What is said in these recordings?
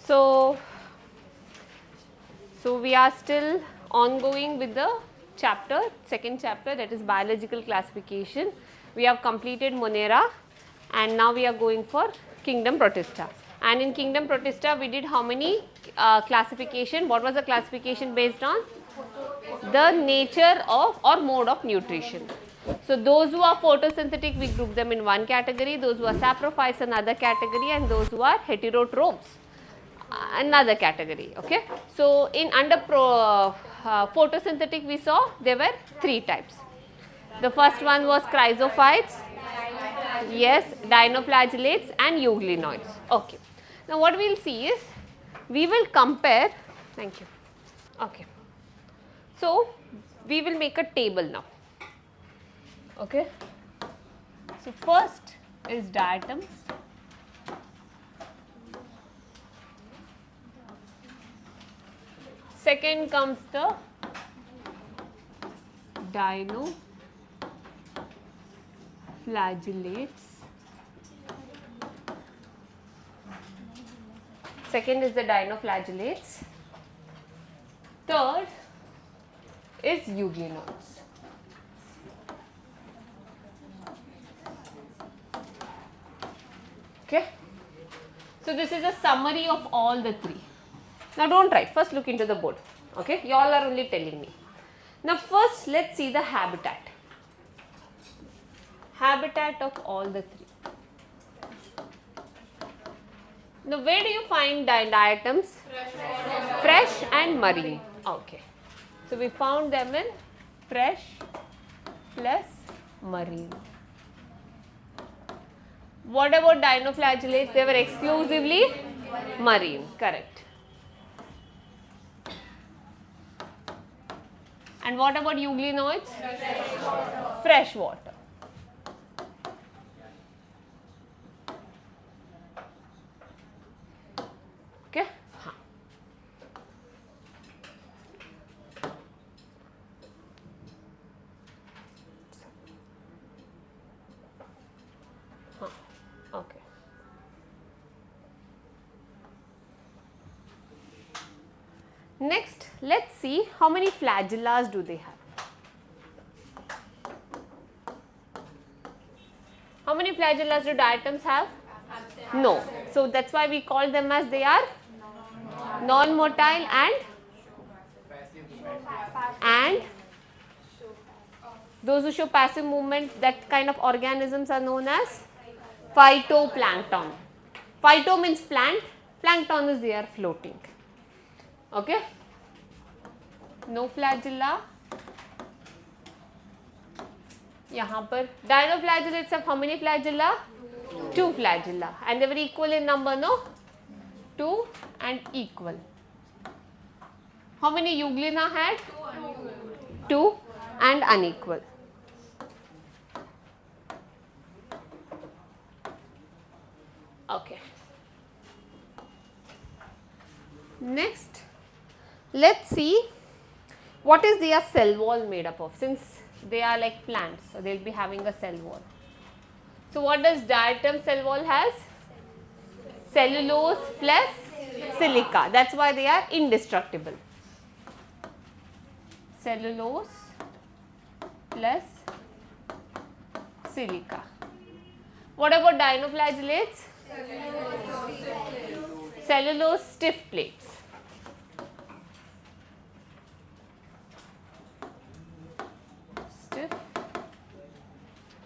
So we are still ongoing with the chapter, second chapter, that is biological classification. We have completed Monera and now we are going for kingdom Protista. And in kingdom Protista we did how many classification? What was the classification based on? The nature of or mode of nutrition. So those who are photosynthetic, we group them in one category, those who are saprophytes another category, and those who are heterotrophs another category. Okay. So in under photosynthetic we saw there were three types. The first one was chrysophytes, yes, dinoflagellates and euglenoids. Okay. Now what we will see is, we will compare, thank you. Okay. So we will make a table now. Okay. So first is diatoms. Second comes the dinoflagellates. Second is the dinoflagellates. Third is euglenoids. Okay. So this is a summary of all the three. Now don't write, first look into the board. Okay, you all are only telling me. Now first let's see the habitat. Habitat of all the three. Now where do you find diatoms? Fresh and marine. Okay. So we found them in fresh plus marine. What about dinoflagellates? They were exclusively marine, correct. And what about euglenoids? Fresh water. Okay. Okay. Next, let's see how many flagellas do they have. How many flagellas do diatoms have? No. So that's why we call them as they are non-motile and those who show passive movement, that kind of organisms are known as phytoplankton. Phyto means plant, plankton is they are floating. Okay. No flagella. यहाँ पर dinoflagellates have how many flagella? 2 flagella, and they were equal in number, no? 2 and equal. How many euglena had? 2 and unequal. Okay. Next, let's see what is their cell wall made up of, since they are like plants, so they will be having a cell wall. So what does diatom cell wall has? Cellulose plus silica. That's why they are indestructible. Cellulose plus silica. What about dinoflagellates? Cellulose stiff plates. Stiff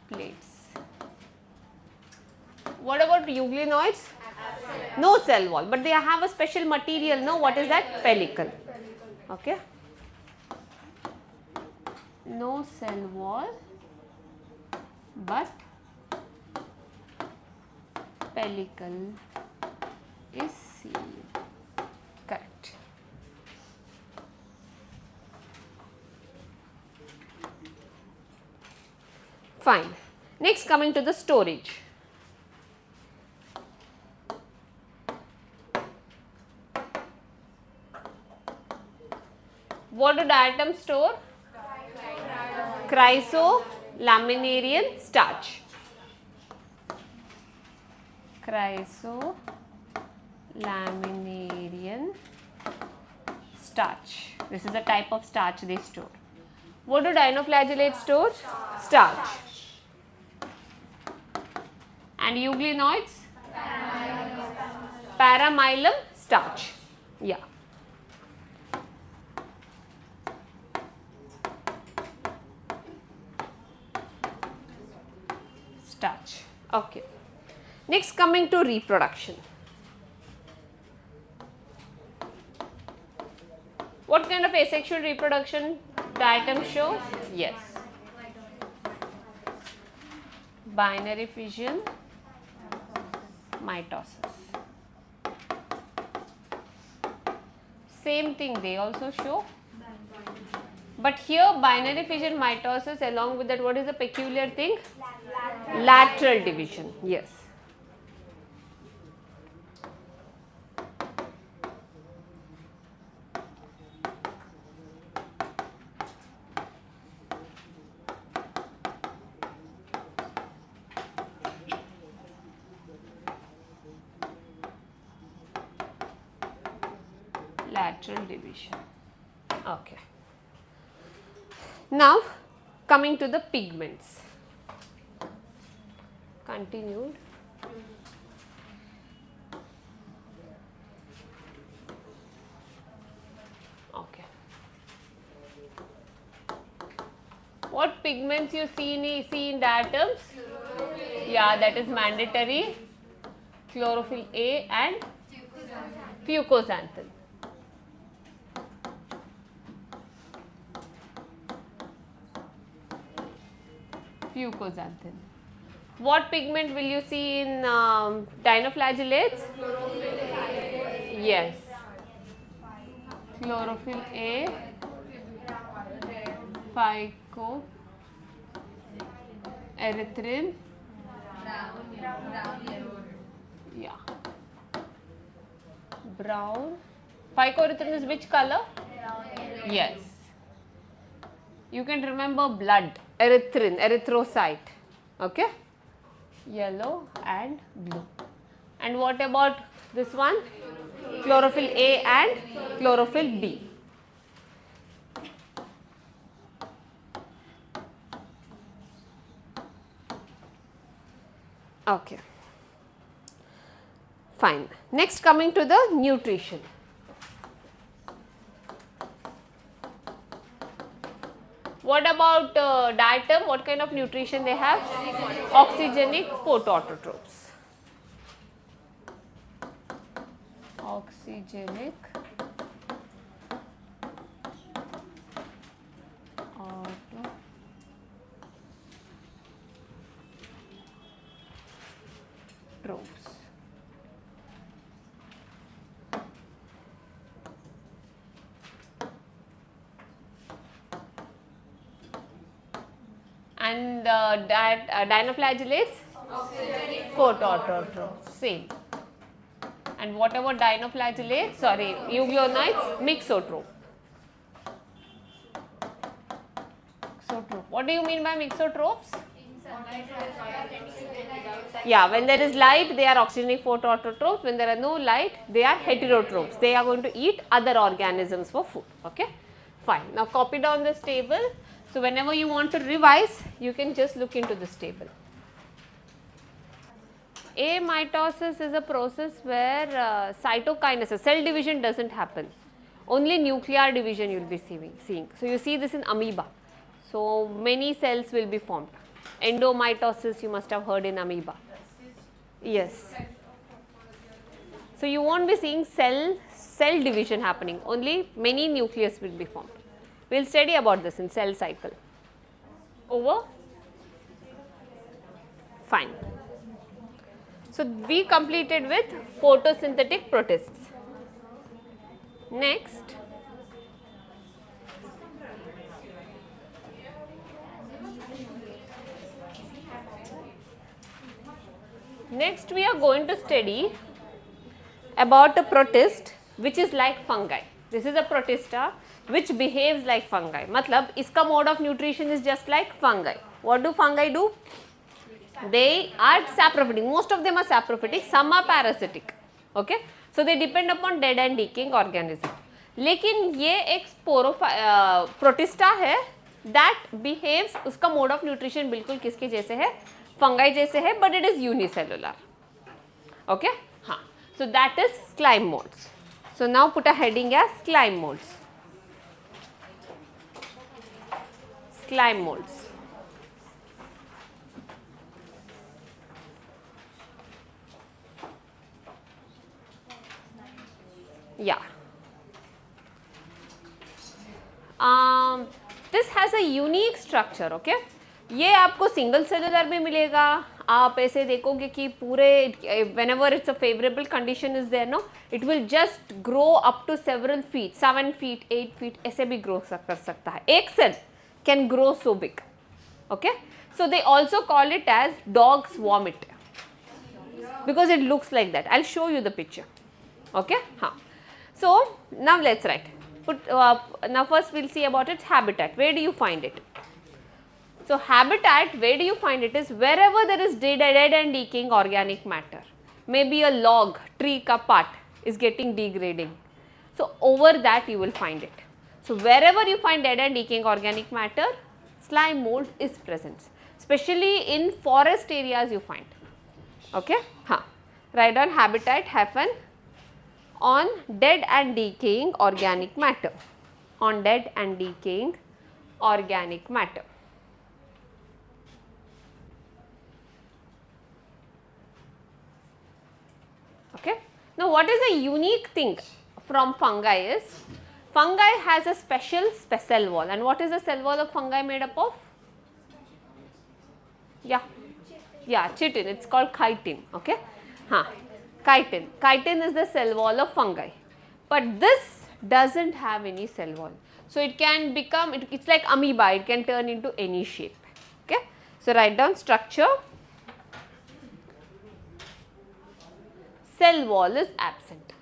plates. What about euglenoids? No cell wall, but they have a special material. No, what is that? Pellicle. Okay. No cell wall, but pellicle is seen. Correct. Fine. Next, coming to the storage. What do diatoms store? Chrysolaminarian starch. Chrysolaminarian Hungarian starch. This is a type of starch they store. What do dinoflagellates store? Starch. And euglenoids? Paramylum starch. Yeah. Starch. Okay. Next, coming to reproduction. What kind of asexual reproduction the items show? Yes. Binary fission, mitosis. Same thing they also show. But here binary fission, mitosis, along with that, what is the peculiar thing? Lateral division. Yes. Lateral division. Okay. Now coming to the pigments. Continued. Okay. What pigments you see in diatoms? Yeah, that is mandatory. Chlorophyll A and fucoxanthin. Fucoxanthin. What pigment will you see in dinoflagellates? Yes. Chlorophyll A, phyco, erythrin. Yeah. Brown. Phycoerythrin is which color? Yes. You can remember blood. Erythrin, erythrocyte. Okay. Yellow and blue. And what about this one? Chlorophyll A and chlorophyll B. Okay. Fine. Next, coming to the nutrition. What about diatom? What kind of nutrition they have? Oxygenic photoautotrophs. Oxygenic autotrophs. And dinoflagellates? Photoautotrophs, same. And what about dinoflagellates? Sorry, euglenoids? Mixotroph. Mixotroph. What do you mean by mixotrophs? Yeah, when there is light, they are oxygenic photoautotrophs. When there are no light, they are heterotrophs. They are going to eat other organisms for food. Okay, fine. Now copy down this table. So whenever you want to revise, you can just look into this table. Amitosis is a process where cytokinesis, cell division doesn't happen. Only nuclear division you will be seeing. So you see this in amoeba. So many cells will be formed. Endomitosis you must have heard in amoeba. Yes. So you won't be seeing cell division happening. Only many nucleus will be formed. We will study about this in cell cycle. Over? Fine. So we completed with photosynthetic protists. Next, we are going to study about a protist which is like fungi. This is a protista which behaves like fungi. Matlab, iska mode of nutrition is just like fungi. What do fungi do? They are saprophytic. Most of them are saprophytic. Some are parasitic. Okay. So they depend upon dead and decaying organism. लेकिन ये एक protista है that behaves, उसका mode of nutrition बिल्कुल किसके जैसे है, fungi जैसे है, but it is unicellular. Okay? हाँ. So that is slime molds. So now put a heading as slime molds. Slime molds. Yeah. This has a unique structure. Okay? ये आपको single cellular में मिलेगा. आप ऐसे देखोगे कि पूरे whenever it's a favorable condition is there, no, it will just grow up to several feet, 7 feet, 8 feet, ऐसे भी grow कर सकता है. एक cell can grow so big. Okay? So they also call it as dog's vomit because it looks like that. I'll show you the picture. Okay? हाँ. So now let's write. Now first we'll see about its habitat. Where do you find it? So habitat, where do you find it, is wherever there is dead and decaying organic matter. Maybe a log, tree ka part is getting degrading. So over that you will find it. So wherever you find dead and decaying organic matter, slime mold is present. Especially in forest areas you find. Okay? Haan. Write down habitat happen on dead and decaying organic matter. On dead and decaying organic matter. Okay. Now what is a unique thing from fungi is, fungi has a special cell wall. And what is the cell wall of fungi made up of? Yeah, chitin. It's called chitin. Okay, chitin. Chitin is the cell wall of fungi, but this doesn't have any cell wall. So it can become, it's like amoeba. It can turn into any shape. Okay, so write down structure. Cell wall is absent.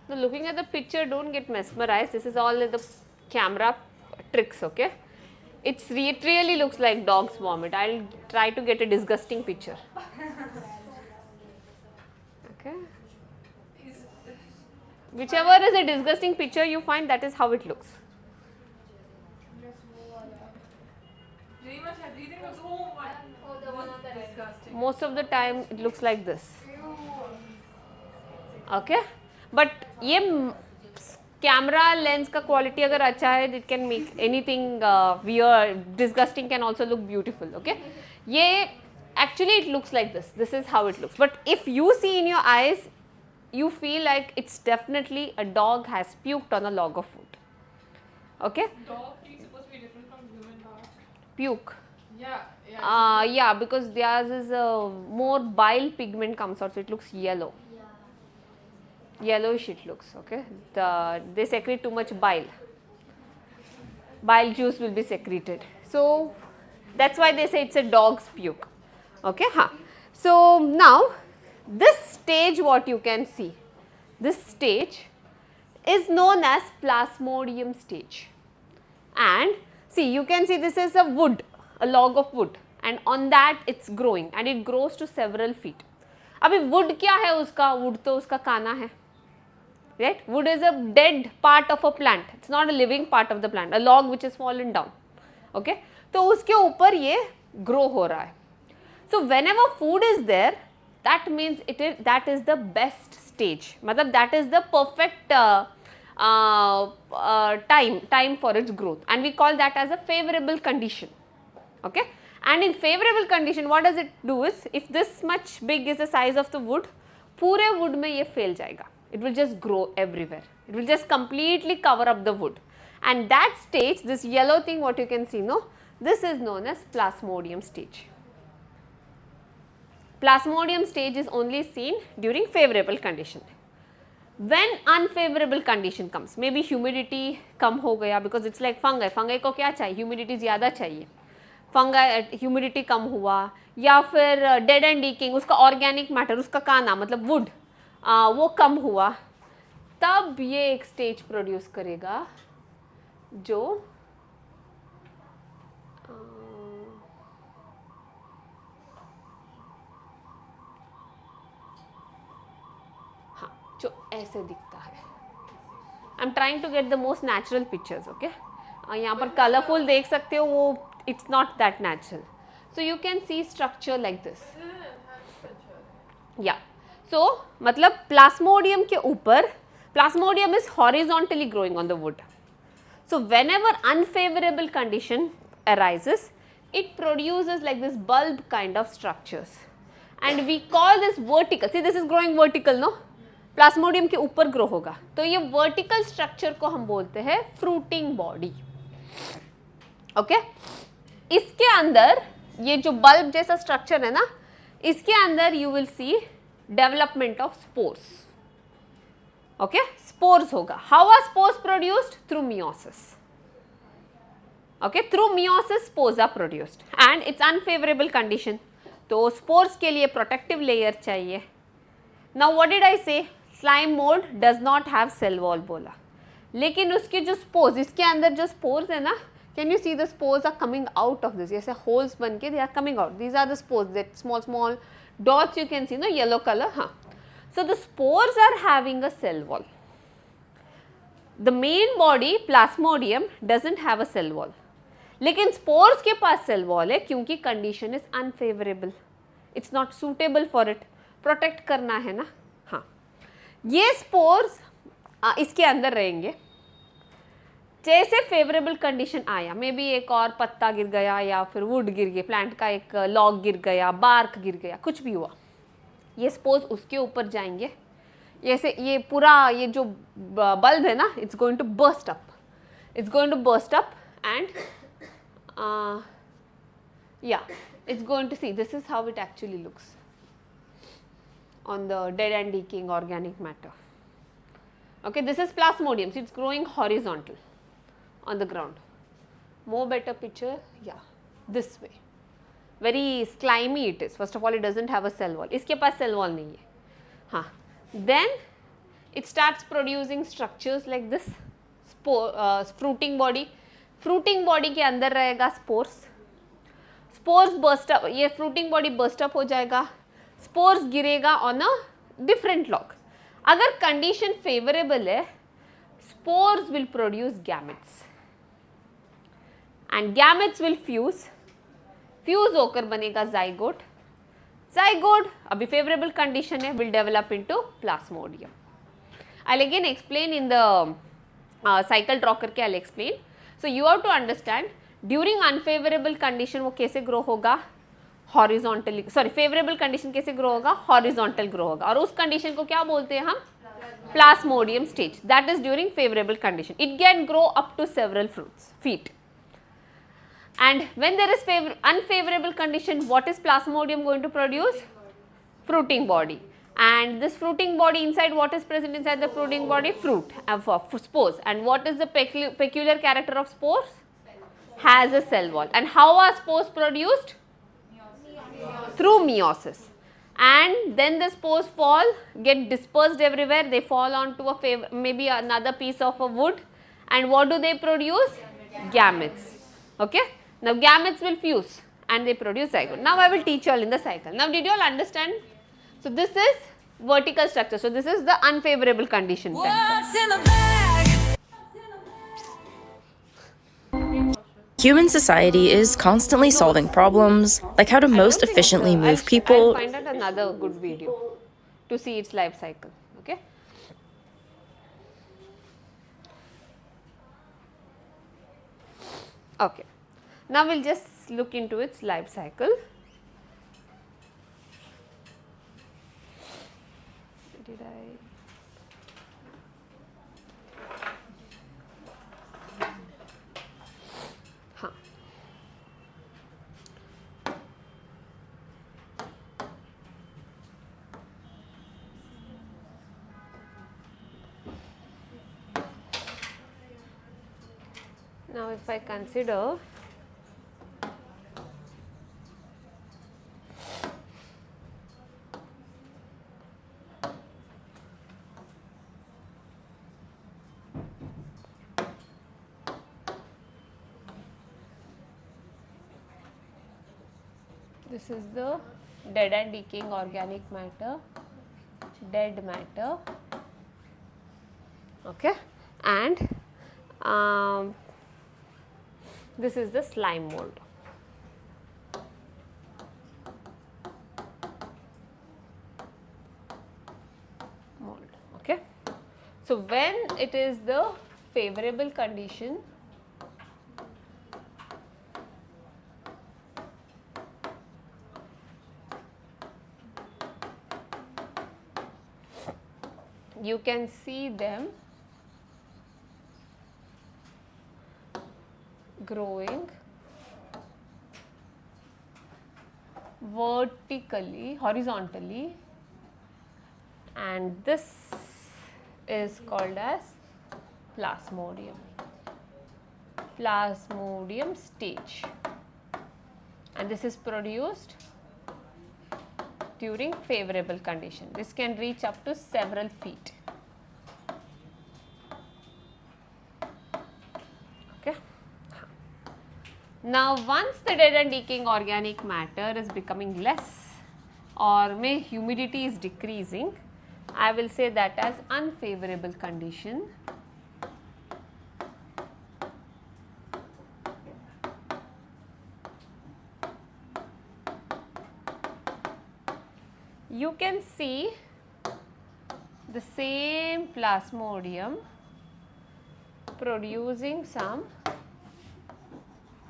Now looking at the picture, don't get mesmerized. This is all the camera tricks, okay? It really looks like dog's vomit. I'll try to get a disgusting picture. Okay. Whichever is a disgusting picture you find, that is how it looks. Most of the time it looks like this. Okay. But ये camera lens का quality अगर अच्छा है, it can make anything weird, disgusting can also look beautiful. Okay. ये actually it looks like this. This is how it looks. But if you see in your eyes, you feel like it's definitely a dog has puked on a log of food. Okay. Dog puke is supposed to be different from human dog. Puke. Yeah. Yeah, because theirs is more bile pigment comes out, so it looks yellow. Yellowish it looks. Okay. They secrete too much bile. Bile juice will be secreted. So that's why they say it's a dog's puke. Okay. So now this stage, what you can see, this stage is known as plasmodium stage. And see, you can see this is a wood, a log of wood, and on that it's growing and it grows to several feet. अभी wood क्या है उसका? Wood तो उसका काना है. Right? Wood is a dead part of a plant. It's not a living part of the plant. A log which has fallen down. Okay? तो उसके ऊपर ये grow हो रहा है. So whenever food is there, that means that is the best stage. मतलब that is the perfect time for its growth, and we call that as a favorable condition. Okay? And in favorable condition, what does it do is, if this much big is the size of the wood, पूरे wood में ये फैल जाएगा. It will just grow everywhere. It will just completely cover up the wood. And that stage, this yellow thing what you can see, no, this is known as plasmodium stage. Plasmodium stage is only seen during favorable condition. When unfavorable condition comes, maybe humidity कम हो गया, because it's like fungi. Fungi को क्या चाहिए? Humidity ज़्यादा चाहिए. Fungi humidity कम हुआ, या फिर डेड एंड डीकिंग, उसका ऑर्गेनिक मैटर, उसका काना मतलब वुड वो कम हुआ, तब ये एक स्टेज प्रोड्यूस करेगा जो हाँ, जो ऐसे दिखता है. I am trying to get the most natural pictures. Okay, यहाँ पर कलरफुल देख सकते हो, वो it's not that natural. So you can see structure like this. या सो मतलब प्लाज्मोडियम के ऊपर, plasmodium is horizontally growing on the wood. So whenever unfavorable condition arises, it produces like this bulb kind of structures, and we call this vertical. See, this is growing vertical, no? Plasmodium के ऊपर grow होगा, तो ये vertical structure को हम बोलते हैं fruiting body. Okay, इसके अंदर ये जो bulb जैसा structure है ना, इसके अंदर you will see development of spores. Okay, spores होगा. How are spores produced? Through meiosis. Okay, through meiosis spores are produced and it's unfavorable condition. तो spores के लिए protective layer चाहिए. Now what did I say? Slime mold does not have cell wall बोला. लेकिन उसके जो spores, इसके अंदर जो spores है ना, can you see the spores are coming out of this? ऐसे holes बन के they are coming out. These are the spores, that small dots you can see, no, yellow color. हाँ. So the spores are having a cell wall. The main body plasmodium doesn't have a cell wall. लेकिन spores के पास cell wall है क्योंकि condition is unfavorable. It's not suitable for it. Protect करना है ना. हाँ, ये spores इसके अंदर रहेंगे. जैसे favorable condition आया, मे बी एक और पत्ता गिर गया या फिर wood गिर गया, plant का एक log गिर गया, bark गिर गया, कुछ भी हुआ, ये स्पोर्स उसके ऊपर जाएंगे. जैसे ये पूरा ये जो बल्ब है ना, it's going to burst up, it's going to burst up and yeah it's going to see this is how it actually looks on the dead and decaying organic matter. Okay, this is plasmodium, it's growing horizontal on the ground. More better picture, yeah this way. Very slimy it is. First of all, it doesn't have a cell wall. इसके पास cell wall नहीं है. हाँ. Then it starts producing structures like this. Fruiting body. Fruiting body के अंदर रहेगा spores. Spores burst up. ये fruiting body burst up हो जाएगा. Spores गिरेगा on a different log. अगर condition favorable है, spores will produce gametes. And gametes will fuse. Fuse होकर बनेगा जाइगोट. जाइगोट अभी फेवरेबल कंडीशन है, will develop into plasmodium. I will again explain in the cycle draw करके. I will explain. So you have to understand during unfavourable condition वो कैसे grow होगा, horizontally, sorry favourable condition कैसे grow होगा, horizontal grow होगा. और उस condition को क्या बोलते हैं हम, plasmodium stage. That is during favourable condition. It can grow up to several feet. And when there is unfavorable condition, what is plasmodium going to produce? Fruiting body. And this fruiting body inside, what is present inside the fruiting body? Fruit, spores. And what is the peculiar character of spores? Has a cell wall. And how are spores produced? Through meiosis. And then the spores fall, get dispersed everywhere. They fall onto maybe another piece of a wood. And what do they produce? Gametes. Okay. Now gametes will fuse and they produce zygote. Now I will teach you all in the cycle. Now did you all understand? So this is vertical structure. So this is the unfavorable condition. Human society is constantly solving problems, like how to most efficiently move people. I'll find out another good video to see its life cycle. Okay. Okay. Now we'll just look into its life cycle. Did I? Huh. Now if I consider this is the dead and decaying organic matter, dead matter, okay, and this is the slime mold. Okay. So when it is the favorable condition, you can see them growing vertically, horizontally, and this is called as plasmodium, plasmodium stage, and this is produced during favorable condition. This can reach up to several feet. Okay. Now once the dead and decaying organic matter is becoming less, or may humidity is decreasing, I will say that as unfavorable condition. You can see the same plasmodium producing some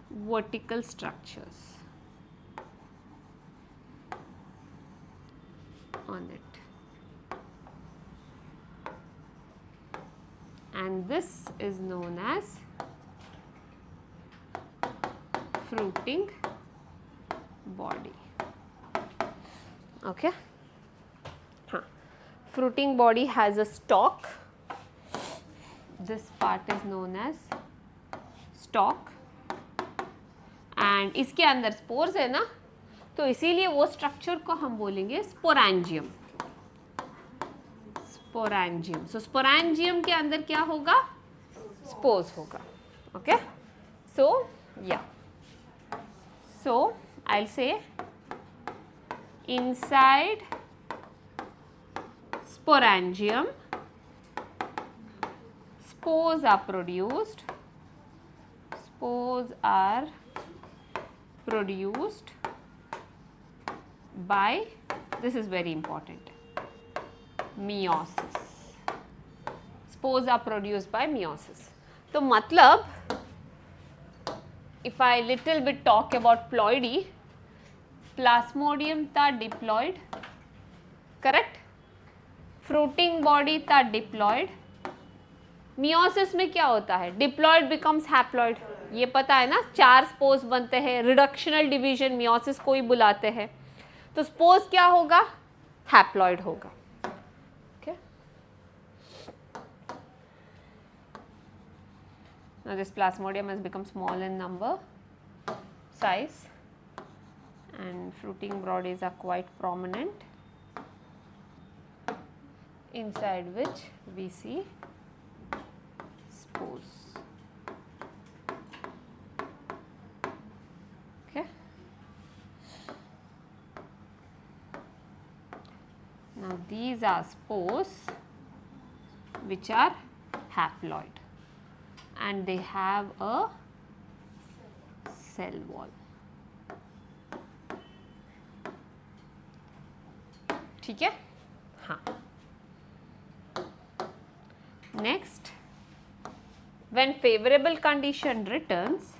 vertical structures on it, and this is known as fruiting body. Okay. Fruiting body has a stalk. This part is known as stalk, and इसके अंदर spores है ना, तो इसीलिए वो structure को हम बोलेंगे स्पोरेंजियम. स्पोरेंजियम. सो स्पोरेंजियम के अंदर क्या होगा? स्पोर्स होगा. Okay. So yeah, so I will say inside sporangium spores are produced. Spores are produced by, this is very important, meiosis. Spores are produced by meiosis. तो मतलब if I little bit talk about ploidy, plasmodium था diploid, correct, fruiting body था diploid. Meiosis में क्या होता है? Diploid becomes haploid. ये पता है ना, 4 स्पोर्स बनते हैं, रिडक्शनल डिवीजन मियोसिस को ही बुलाते हैं. तो स्पोर्स क्या होगा? हैप्लॉयड होगा. Okay. Now this plasmodium has become small in number, size, and fruiting bodies are quite prominent, inside which we see spores. Okay. Now these are spores which are haploid, and they have a cell wall. ठीक है. हाँ. Next, when favorable condition returns,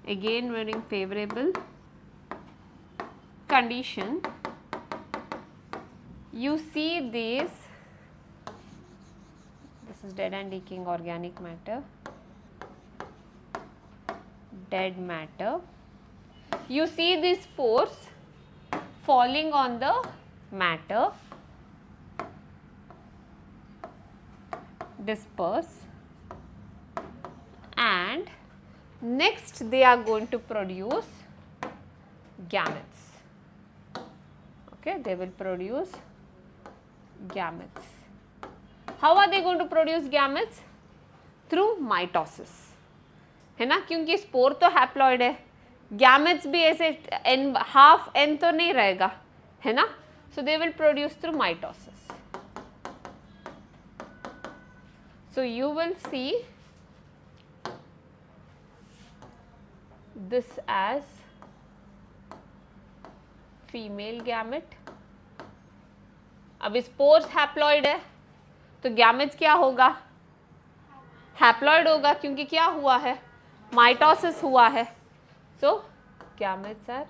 again during favorable condition, you see these, this is dead and decaying organic matter, dead matter. You see these spores falling on the matter, disperse, and next they are going to produce gametes. Okay, they will produce gametes. How are they going to produce gametes? Through mitosis, है ना, क्योंकि spore तो haploid है, gametes भी ऐसे half n तो नहीं रहेगा, है ना. So they will produce through mitosis. So you will see this as female gamete. अब स्पोर्स हैप्लॉइड है तो गैमेट्स क्या होगा, हैप्लॉइड होगा, क्योंकि क्या हुआ है, माइटोसिस हुआ है. So gametes are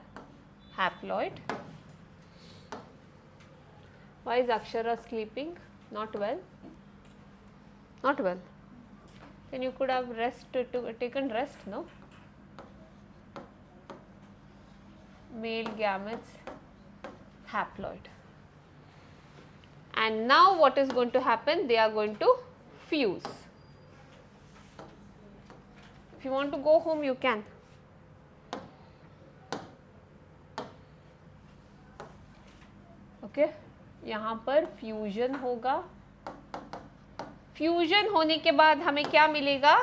haploid. Why is Akshara sleeping? Not well. Not well. Then you could have taken rest, no? Male gametes haploid. And now what is going to happen? They are going to fuse. If you want to go home, you can. Okay. यहाँ पर fusion होगा. Fusion होने के बाद हमें क्या मिलेगा,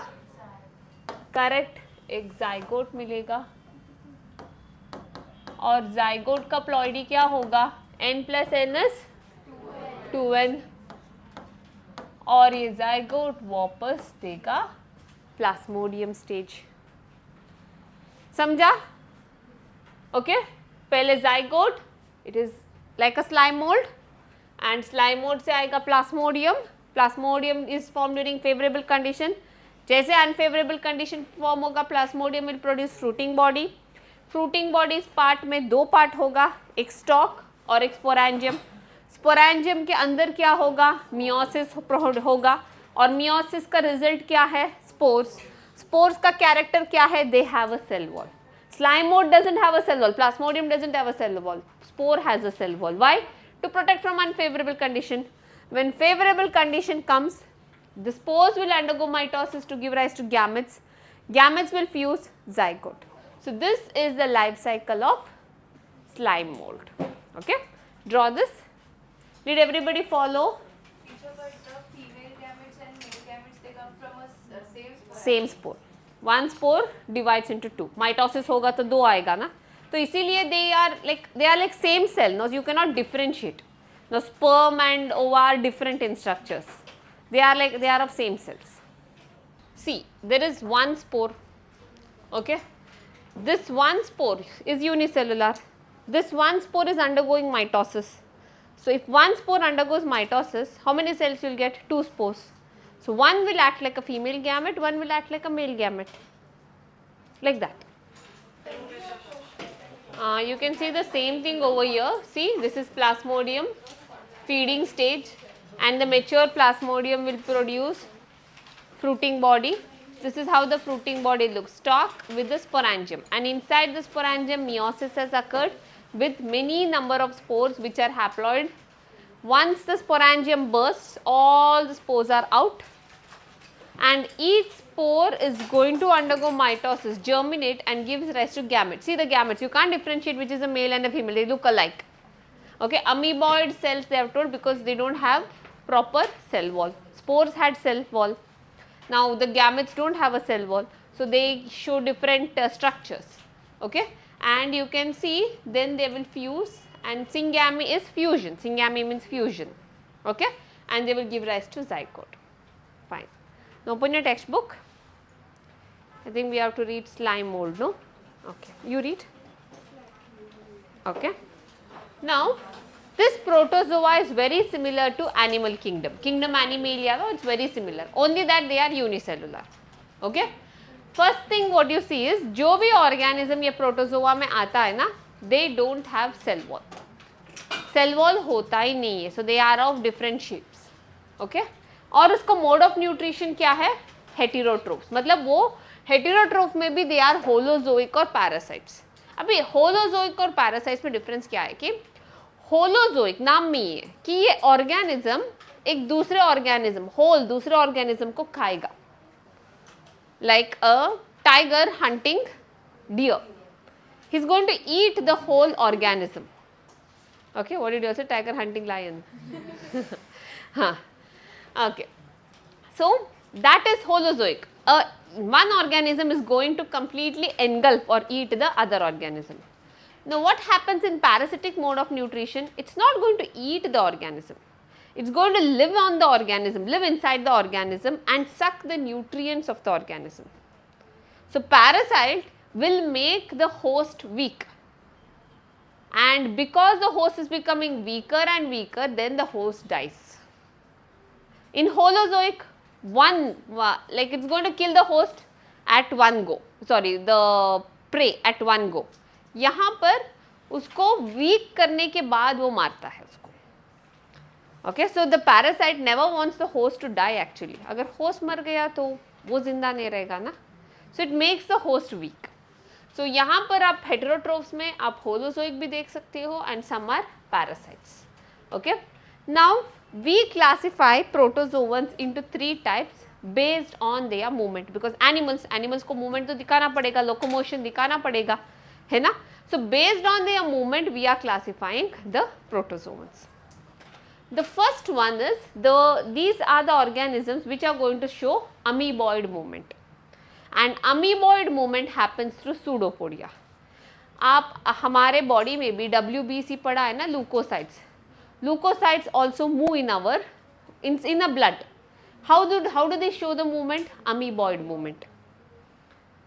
correct, एक जाइगोट मिलेगा. और जाइगोट का प्लॉइडी क्या होगा, n + n is 2n. और ये जाइगोट वापस देगा प्लाज्मोडियम स्टेज. समझा? ओके. पहले zygote, it is like a slime mould, and slime mould से आएगा Plasmodium. Plasmodium is form during favourable condition. जैसे अनफेवरेबल कंडीशन फॉर्म होगा, Plasmodium will produce fruiting body. Fruiting body इस part में दो part होगा, एक स्टॉक और एक स्पोरेंजियम. स्पोरेंजियम के अंदर क्या होगा, मियोसिस होगा. और मियोसिस का रिजल्ट क्या है, स्पोर्स. स्पोर्स का कैरेक्टर क्या है, they have a cell wall. Slime mold doesn't have a cell wall. Plasmodium doesn't have a cell wall. Spore has a cell wall. Why? To protect from unfavorable condition. When favorable condition comes, the spores will undergo mitosis to give rise to gametes. Gametes will fuse zygote. So this is the life cycle of slime mold. Okay? Draw this. Did everybody follow? Teacher, but the female gametes and male gametes, they come from a same spore. Same spore. One spore divides into two. Mitosis होगा तो दो आएगा ना. तो इसीलिए they are like same cell. No, you cannot differentiate. No, sperm and ova are different in structures. They are of same cells. See, there is one spore. Okay, this one spore is unicellular. This one spore is undergoing mitosis. So if one spore undergoes mitosis, how many cells you will get? Two spores. So one will act like a female gamete, one will act like a male gamete, like that. You can see the same thing over here. See, this is plasmodium, feeding stage, and the mature plasmodium will produce fruiting body. This is how the fruiting body looks, stalk with the sporangium, and inside the sporangium meiosis has occurred with many number of spores which are haploid. Once the sporangium bursts, all the spores are out, and each spore is going to undergo mitosis, germinate, and gives rise to gametes. See the gametes, you can't differentiate which is a male and a female, they look alike. Okay, amoeboid cells they have told because they don't have proper cell wall. Spores had cell wall. Now the gametes don't have a cell wall, so they show different structures. Okay, and you can see then they will fuse, and syngamy is fusion. Syngamy means fusion. Okay, and they will give rise to zygote. Fine. Now open your textbook. I think we have to read slime mold, no? Okay, you read. Okay. Now this protozoa is very similar to animal kingdom. Kingdom Animalia, no, it's very similar. Only that they are unicellular. Okay. First thing what you see is जो भी organism ये protozoa में आता है ना, they don't have cell wall. Cell wall होता ही नहीं है, so they are of different shapes. Okay. और उसका mode of nutrition क्या है? Heterotrophs. मतलब वो heterotroph में भी they are holozoic और parasites. अभी holozoic और parasites में difference क्या है कि holozoic नाम में ही है कि ये organism एक दूसरे organism, whole दूसरे organism को खाएगा. Like a tiger hunting deer. He is going to eat the whole organism. Okay, what did you say? Tiger hunting lion. Huh. Okay. So that is holozoic. One organism is going to completely engulf or eat the other organism. Now what happens in parasitic mode of nutrition? It's not going to eat the organism. It's going to live on the organism, live inside the organism and suck the nutrients of the organism. So parasite will make the host weak, and because the host is becoming weaker and weaker, then the host dies. In holozoic, it's going to kill the host at one go, the prey at one go. यहाँ पर उसको weak करने के बाद वो मारता है उसको. Okay, so the parasite never wants the host to die actually. अगर host मर गया तो वो जिंदा नहीं रहेगा ना. So it makes the host weak. So यहाँ पर आप heterotrophs में आप holozoic भी देख सकते हो and some are parasites. Okay. Now we classify protozoans into 3 types based on their movement, because animals को movement तो दिखाना पड़ेगा, locomotion दिखाना पड़ेगा, है ना. So based on their movement we are classifying the protozoans. The first one is these are the organisms which are going to show amoeboid movement, and amoeboid movement happens through pseudopodia. आप हमारे body में भी WBC पढ़ा है ना, leukocytes. Leukocytes also move in our in the blood. How do they show the movement? Amoeboid movement.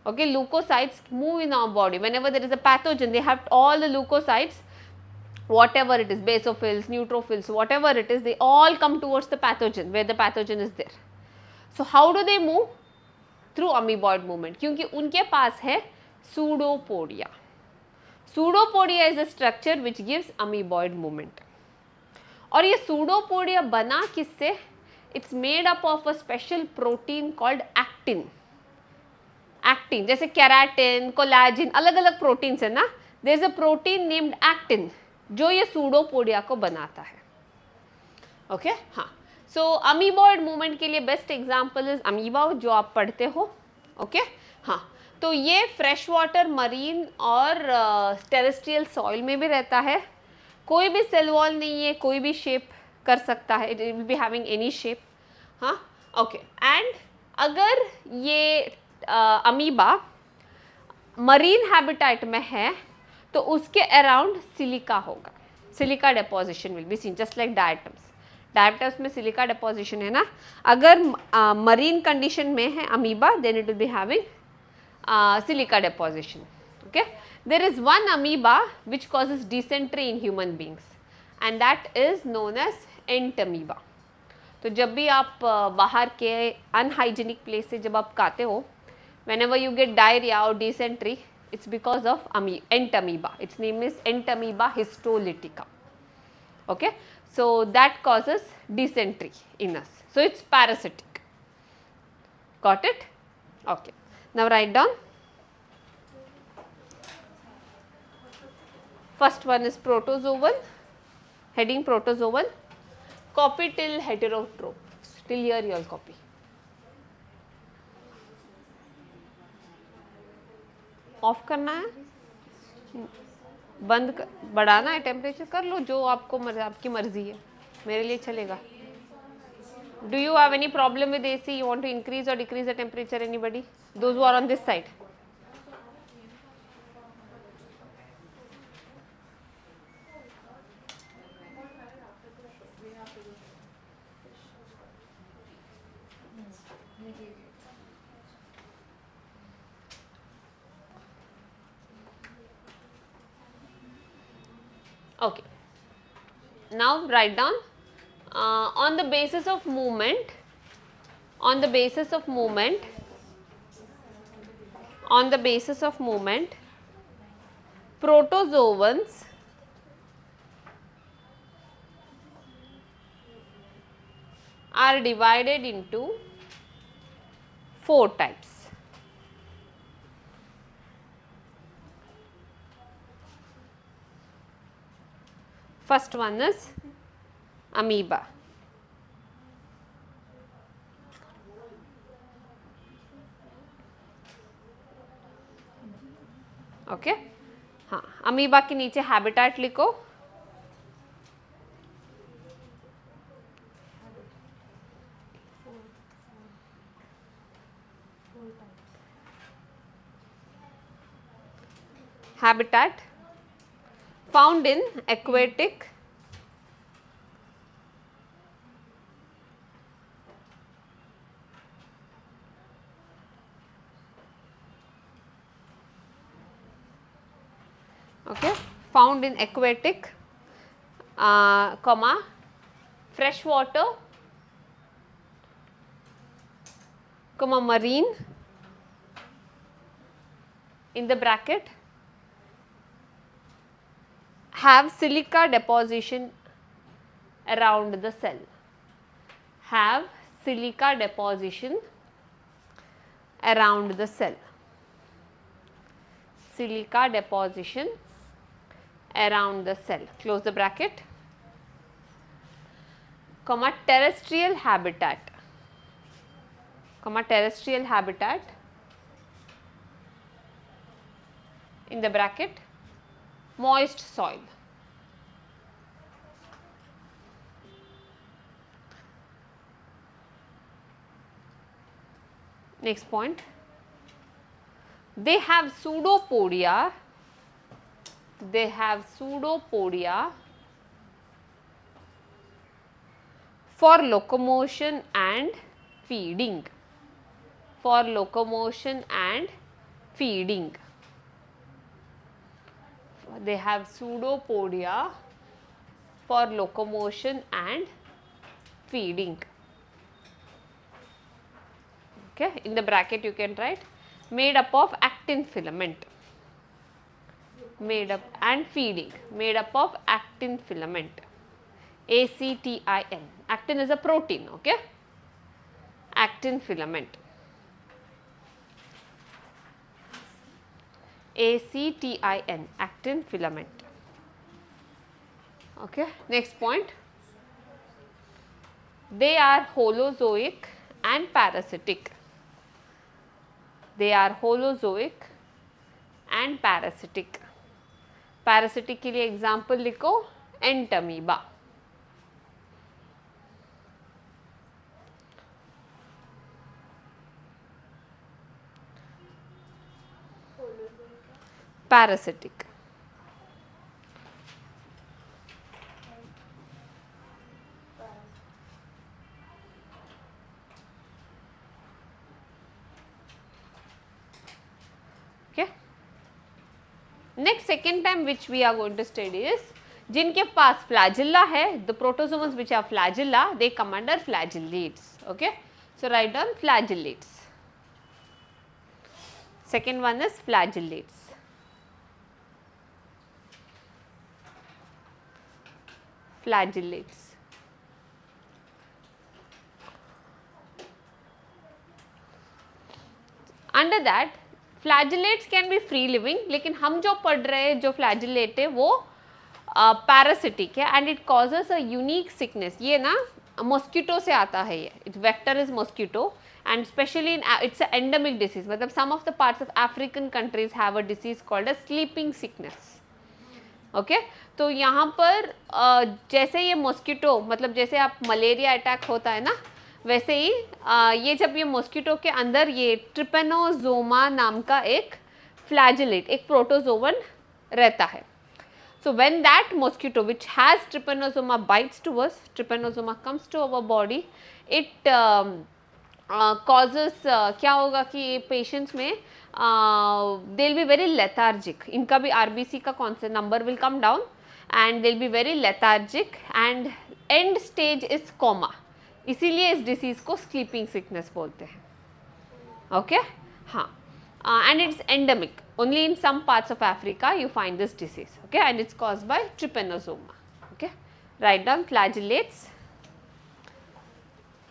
Okay, leukocytes move in our body. Whenever there is a pathogen, they have all the leukocytes, whatever it is, basophils, neutrophils, whatever it is, they all come towards the pathogen where the pathogen is there. So how do they move? Through amoeboid movement, क्योंकि उनके पास है pseudopodia. Pseudopodia is a structure which gives amoeboid movement. और ये pseudopodia बना किससे? It's made up of a special protein called actin. Actin, जैसे keratin, collagen, अलग अलग proteins है ना. There is a protein named actin जो ये pseudopodia को बनाता है. Okay? हाँ. So amoeboid movement के लिए best example is amoeba जो आप पढ़ते हो. Okay? हाँ. तो ये fresh water, marine और terrestrial soil में भी रहता है. कोई भी cell wall नहीं है, कोई भी shape कर सकता है. It will be having any shape. हाँ. Okay. And अगर ये amoeba marine habitat में है तो उसके अराउंड सिलिका होगा. Silica deposition will be seen just like diatoms. Diatoms में सिलिका डेपोजिशन है ना. अगर मरीन कंडीशन में है amoeba, then it will be having silica deposition. Okay. There is one amoeba which causes dysentery in human beings and that is known as entamoeba. तो जब भी आप बाहर के अनहाइजीनिक प्लेस से जब आप खाते हो, whenever you get diarrhea or dysentery, it's because of entamoeba. Its name is Entamoeba histolytica. Okay, so that causes dysentery in us. So it's parasitic. Got it? Okay. Now write down. First one is protozoan. Heading protozoan. Copy till heterotrophs. Till here you will copy. Of करना है, बढ़ाना है temperature, कर लो जो आपको आपकी मर्जी है, मेरे लिए चलेगा. Do you have any problem with AC? You want to increase और decrease the temperature? Anybody? Those who are on this side. Okay. Now write down on the basis of movement, protozoans are divided into 4 types. First one is amoeba. Okay. हाँ, amoeba के नीचे habitat लिखो. habitat found in aquatic okay, found in aquatic comma fresh water comma marine in the bracket have silica deposition around the cell, have silica deposition around the cell, silica deposition around the cell, close the bracket, comma terrestrial habitat, comma terrestrial habitat in the bracket moist soil. Next point, they have pseudopodia, they have pseudopodia for locomotion and feeding, for locomotion and feeding. They have pseudopodia for locomotion and feeding. Okay, in the bracket you can write made up of actin filament, made up and feeding, made up of actin filament, ACTIN. Actin is a protein, okay? Actin filament. ACTIN, actin filament. Okay, next point. They are holozoic and parasitic. They are holozoic and parasitic. Parasitic के लिए example लिखो Entamoeba. Parasitic. Okay. Next second time which we are going to study is जिनके पास flagella है, the protozoans which are flagella, they come under flagellates. Okay. So write down flagellates. Second one is flagellates. Flagellates. Under that flagellates can be free living, लेकिन हम जो पढ़ रहे हैं जो flagellate है वो parasitic है and it causes a unique sickness. ये ना mosquito से आता है ये. Its vector is mosquito and especially in it's an endemic disease. मतलब some of the parts of African countries have a disease called as sleeping sickness. Okay तो यहाँ पर जैसे ये मॉस्किटो मतलब जैसे आप मलेरिया अटैक होता है ना वैसे ही ये जब ये मॉस्किटो के अंदर ये ट्रिपेनोजोमा नाम का एक फ्लैजेलेट एक प्रोटोजोवन रहता है. So when that mosquito which has trypanosoma bites to us, trypanosoma comes to our body, it causes क्या होगा कि पेशेंट्स में they will be very lethargic. इनका भी RBC का कौन सा number will come down and they will be very lethargic and end stage is coma. इसीलिए इस डिसीज़ को स्लीपिंग सिकनेस बोलते हैं. ओके हाँ and it's endemic only in some parts of Africa you find this disease. Okay and it's caused by trypanosoma. Okay write down flagellates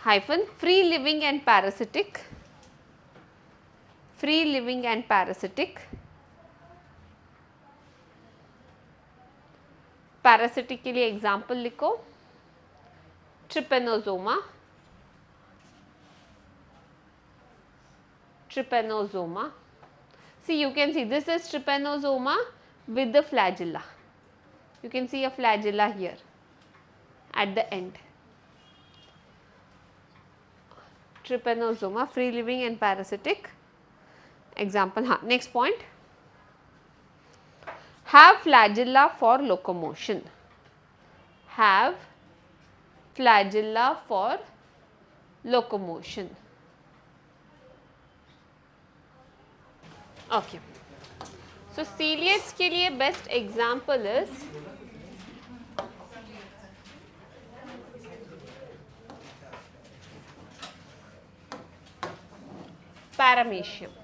hyphen free living and parasitic, free living and parasitic. Parasitic के लिए example लिखो trypanosoma, trypanosoma. See, you can see this is trypanosoma with the flagella. You can see a flagella here at the end. Trypanosoma, free living and parasitic. Example, हाँ, next point. have flagella for locomotion. Have flagella for locomotion. Okay. So ciliates के लिए best example is paramecium.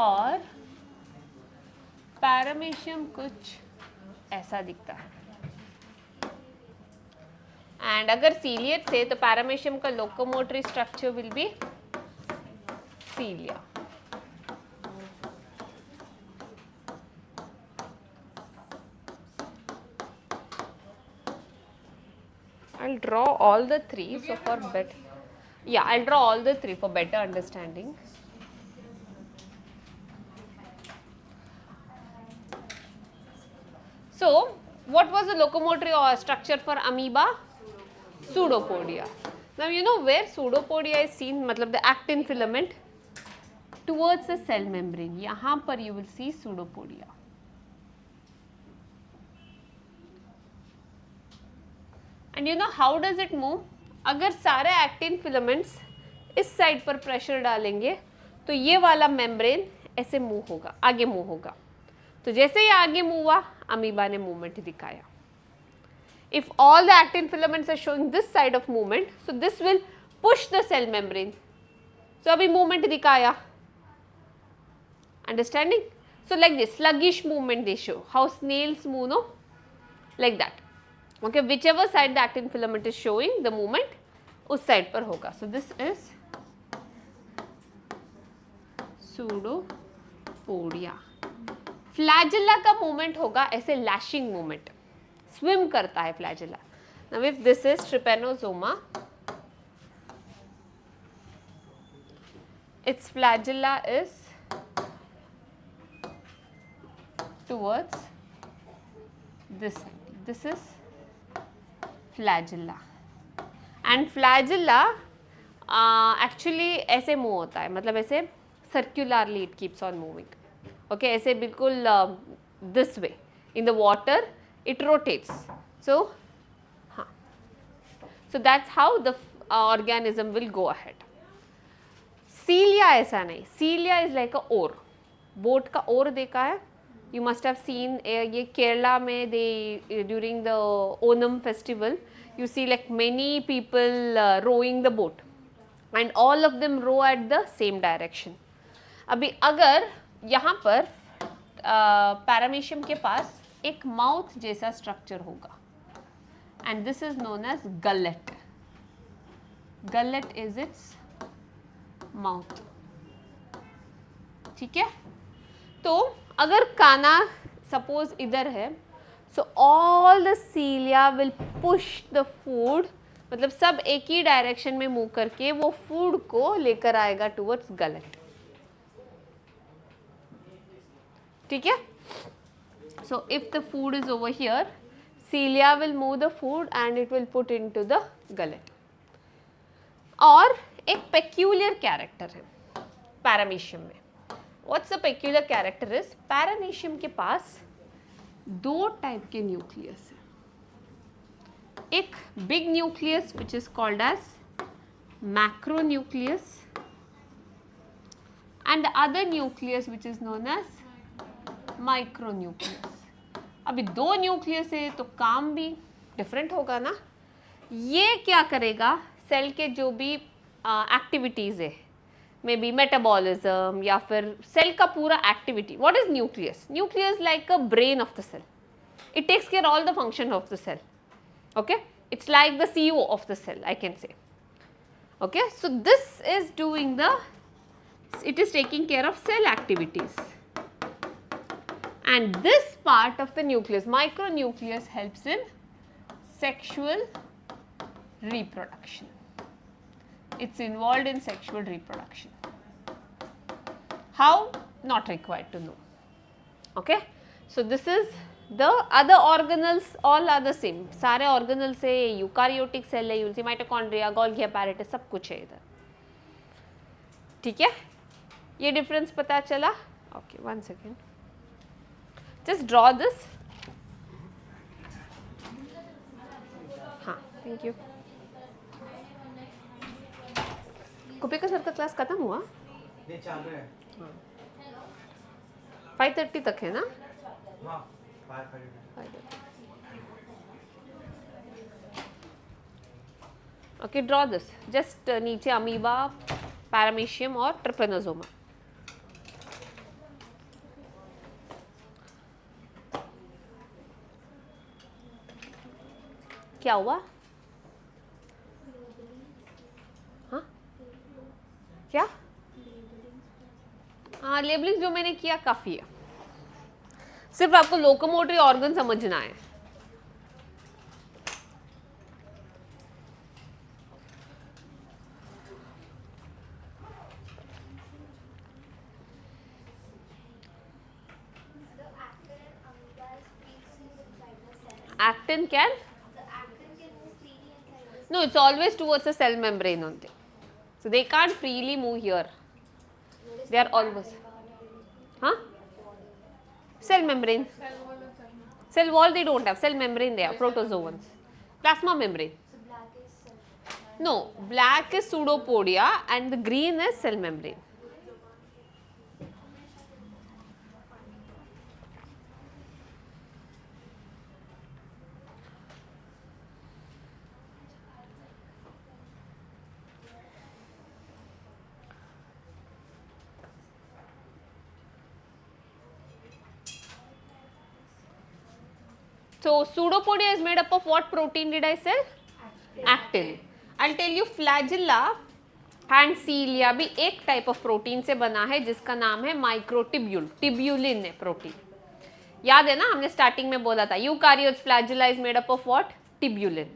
और paramecium कुछ ऐसा दिखता है. And अगर सीलिएट से तो पैरामीशियम का locomotory structure will be cilia. I'll draw all the three so for better. Yeah, I'll draw all the three for better understanding. So, what was the locomotory structure for amoeba? Pseudopodia. Now, you know where pseudopodia is seen, matlab the actin filament towards the cell membrane. यहाँ पर you will see pseudopodia. And you know how does it move? अगर सारे actin filaments इस side पर pressure डालेंगे तो ये वाला मेम्ब्रेन ऐसे मूव होगा, आगे मूव होगा. तो जैसे ही आगे मूव हुआ, अमीबा ने मूवमेंट दिखाया. If all the actin filaments are showing this side of movement, so this will push the cell membrane. So अभी movement दिखाया. Understanding? So like this, sluggish movement they show. How snails move, no? Like that. Okay, whichever side the actin filament is showing the movement, उस side पर होगा. So this is pseudopodia. Flagella का movement होगा ऐसे lashing movement, swim करता है flagella. Now if this is trypanosoma, its flagella is towards this side. This is flagella and flagella actually ऐसे move होता है, मतलब ऐसे circularly it keeps on moving. Okay, ऐसे बिल्कुल this way. In the water, it rotates. So, so that's how the organism will go ahead. Cilia ऐसा नहीं. Cilia is like a oar. Boat का oar देखा है? You must have seen ये केरला में they during the Onam festival, you see like many people rowing the boat, and all of them row at the same direction. अभी अगर यहाँ पर paramecium के पास एक माउथ जैसा स्ट्रक्चर होगा, and this is known as gullet. Gullet is its mouth. ठीक है. तो अगर काना सपोज इधर है, so all the cilia will push the food, मतलब सब एक ही डायरेक्शन में मूव करके वो फूड को लेकर आएगा टुवर्ड्स गलेट. ठीक है. So if the food is over here, cilia will move the food and it will put into the gullet. और एक peculiar character है पैरामीशियम में. What's the peculiar character is? Paramecium के पास दो टाइप के nucleus है. एक big nucleus which is called as macronucleus, and the other nucleus which is known as micronucleus. अभी दो न्यूक्लियस है तो काम भी डिफरेंट होगा ना. ये क्या करेगा, सेल के जो भी एक्टिविटीज़ है, मे बी मेटाबॉलिज्म या फिर सेल का पूरा activity. What is nucleus? Nucleus like a brain of the cell. It takes care all the function of the cell. Okay, it's like the CEO of the cell, I can say. Okay, so this is doing the, it is taking care of cell activities. And this part of the nucleus, micronucleus, helps in sexual reproduction. It's involved in sexual reproduction. How? Not required to know. Okay? So this is the other organelles, all are the same. सारे organelles है, eukaryotic cell है, you will see mitochondria, Golgi apparatus, सब कुछ है इधर. ठीक है? ये डिफरेंस पता चला? Okay, 1 second, just draw this. हाँ, थैंक यू. कुपिका सर का क्लास खत्म हुआ? नहीं, चल रहा है. 5:30 तक है ना? हाँ, 5:30. Okay, draw this. जस्ट नीचे अमीबा, पैरामीशियम और ट्रिपेनोसोमा. क्या हुआ? हाँ, क्या? हाँ, लेबलिंग जो मैंने किया काफ़ी है. सिर्फ आपको लोकोमोटरी ऑर्गन समझना है. The actin and amoeba is freely inside the cell. Actin can? The actin can move freely inside the cell. No, it's always towards the cell membrane only. So they can't freely move here. They are always. Huh? Cell membrane. Cell wall they don't have. Cell membrane they have. Protozoans. Plasma membrane. So black is cell. No, black is pseudopodia and the green is cell membrane. So pseudopodia is made up of what protein did I say? Actin. I'll tell you flagella and cilia भी एक type of protein से बना है जिसका नाम है microtubule. टिब्यूलिन है protein. याद है ना, हमने स्टार्टिंग में बोला था eukaryotes flagella is made up of what? Tubulin.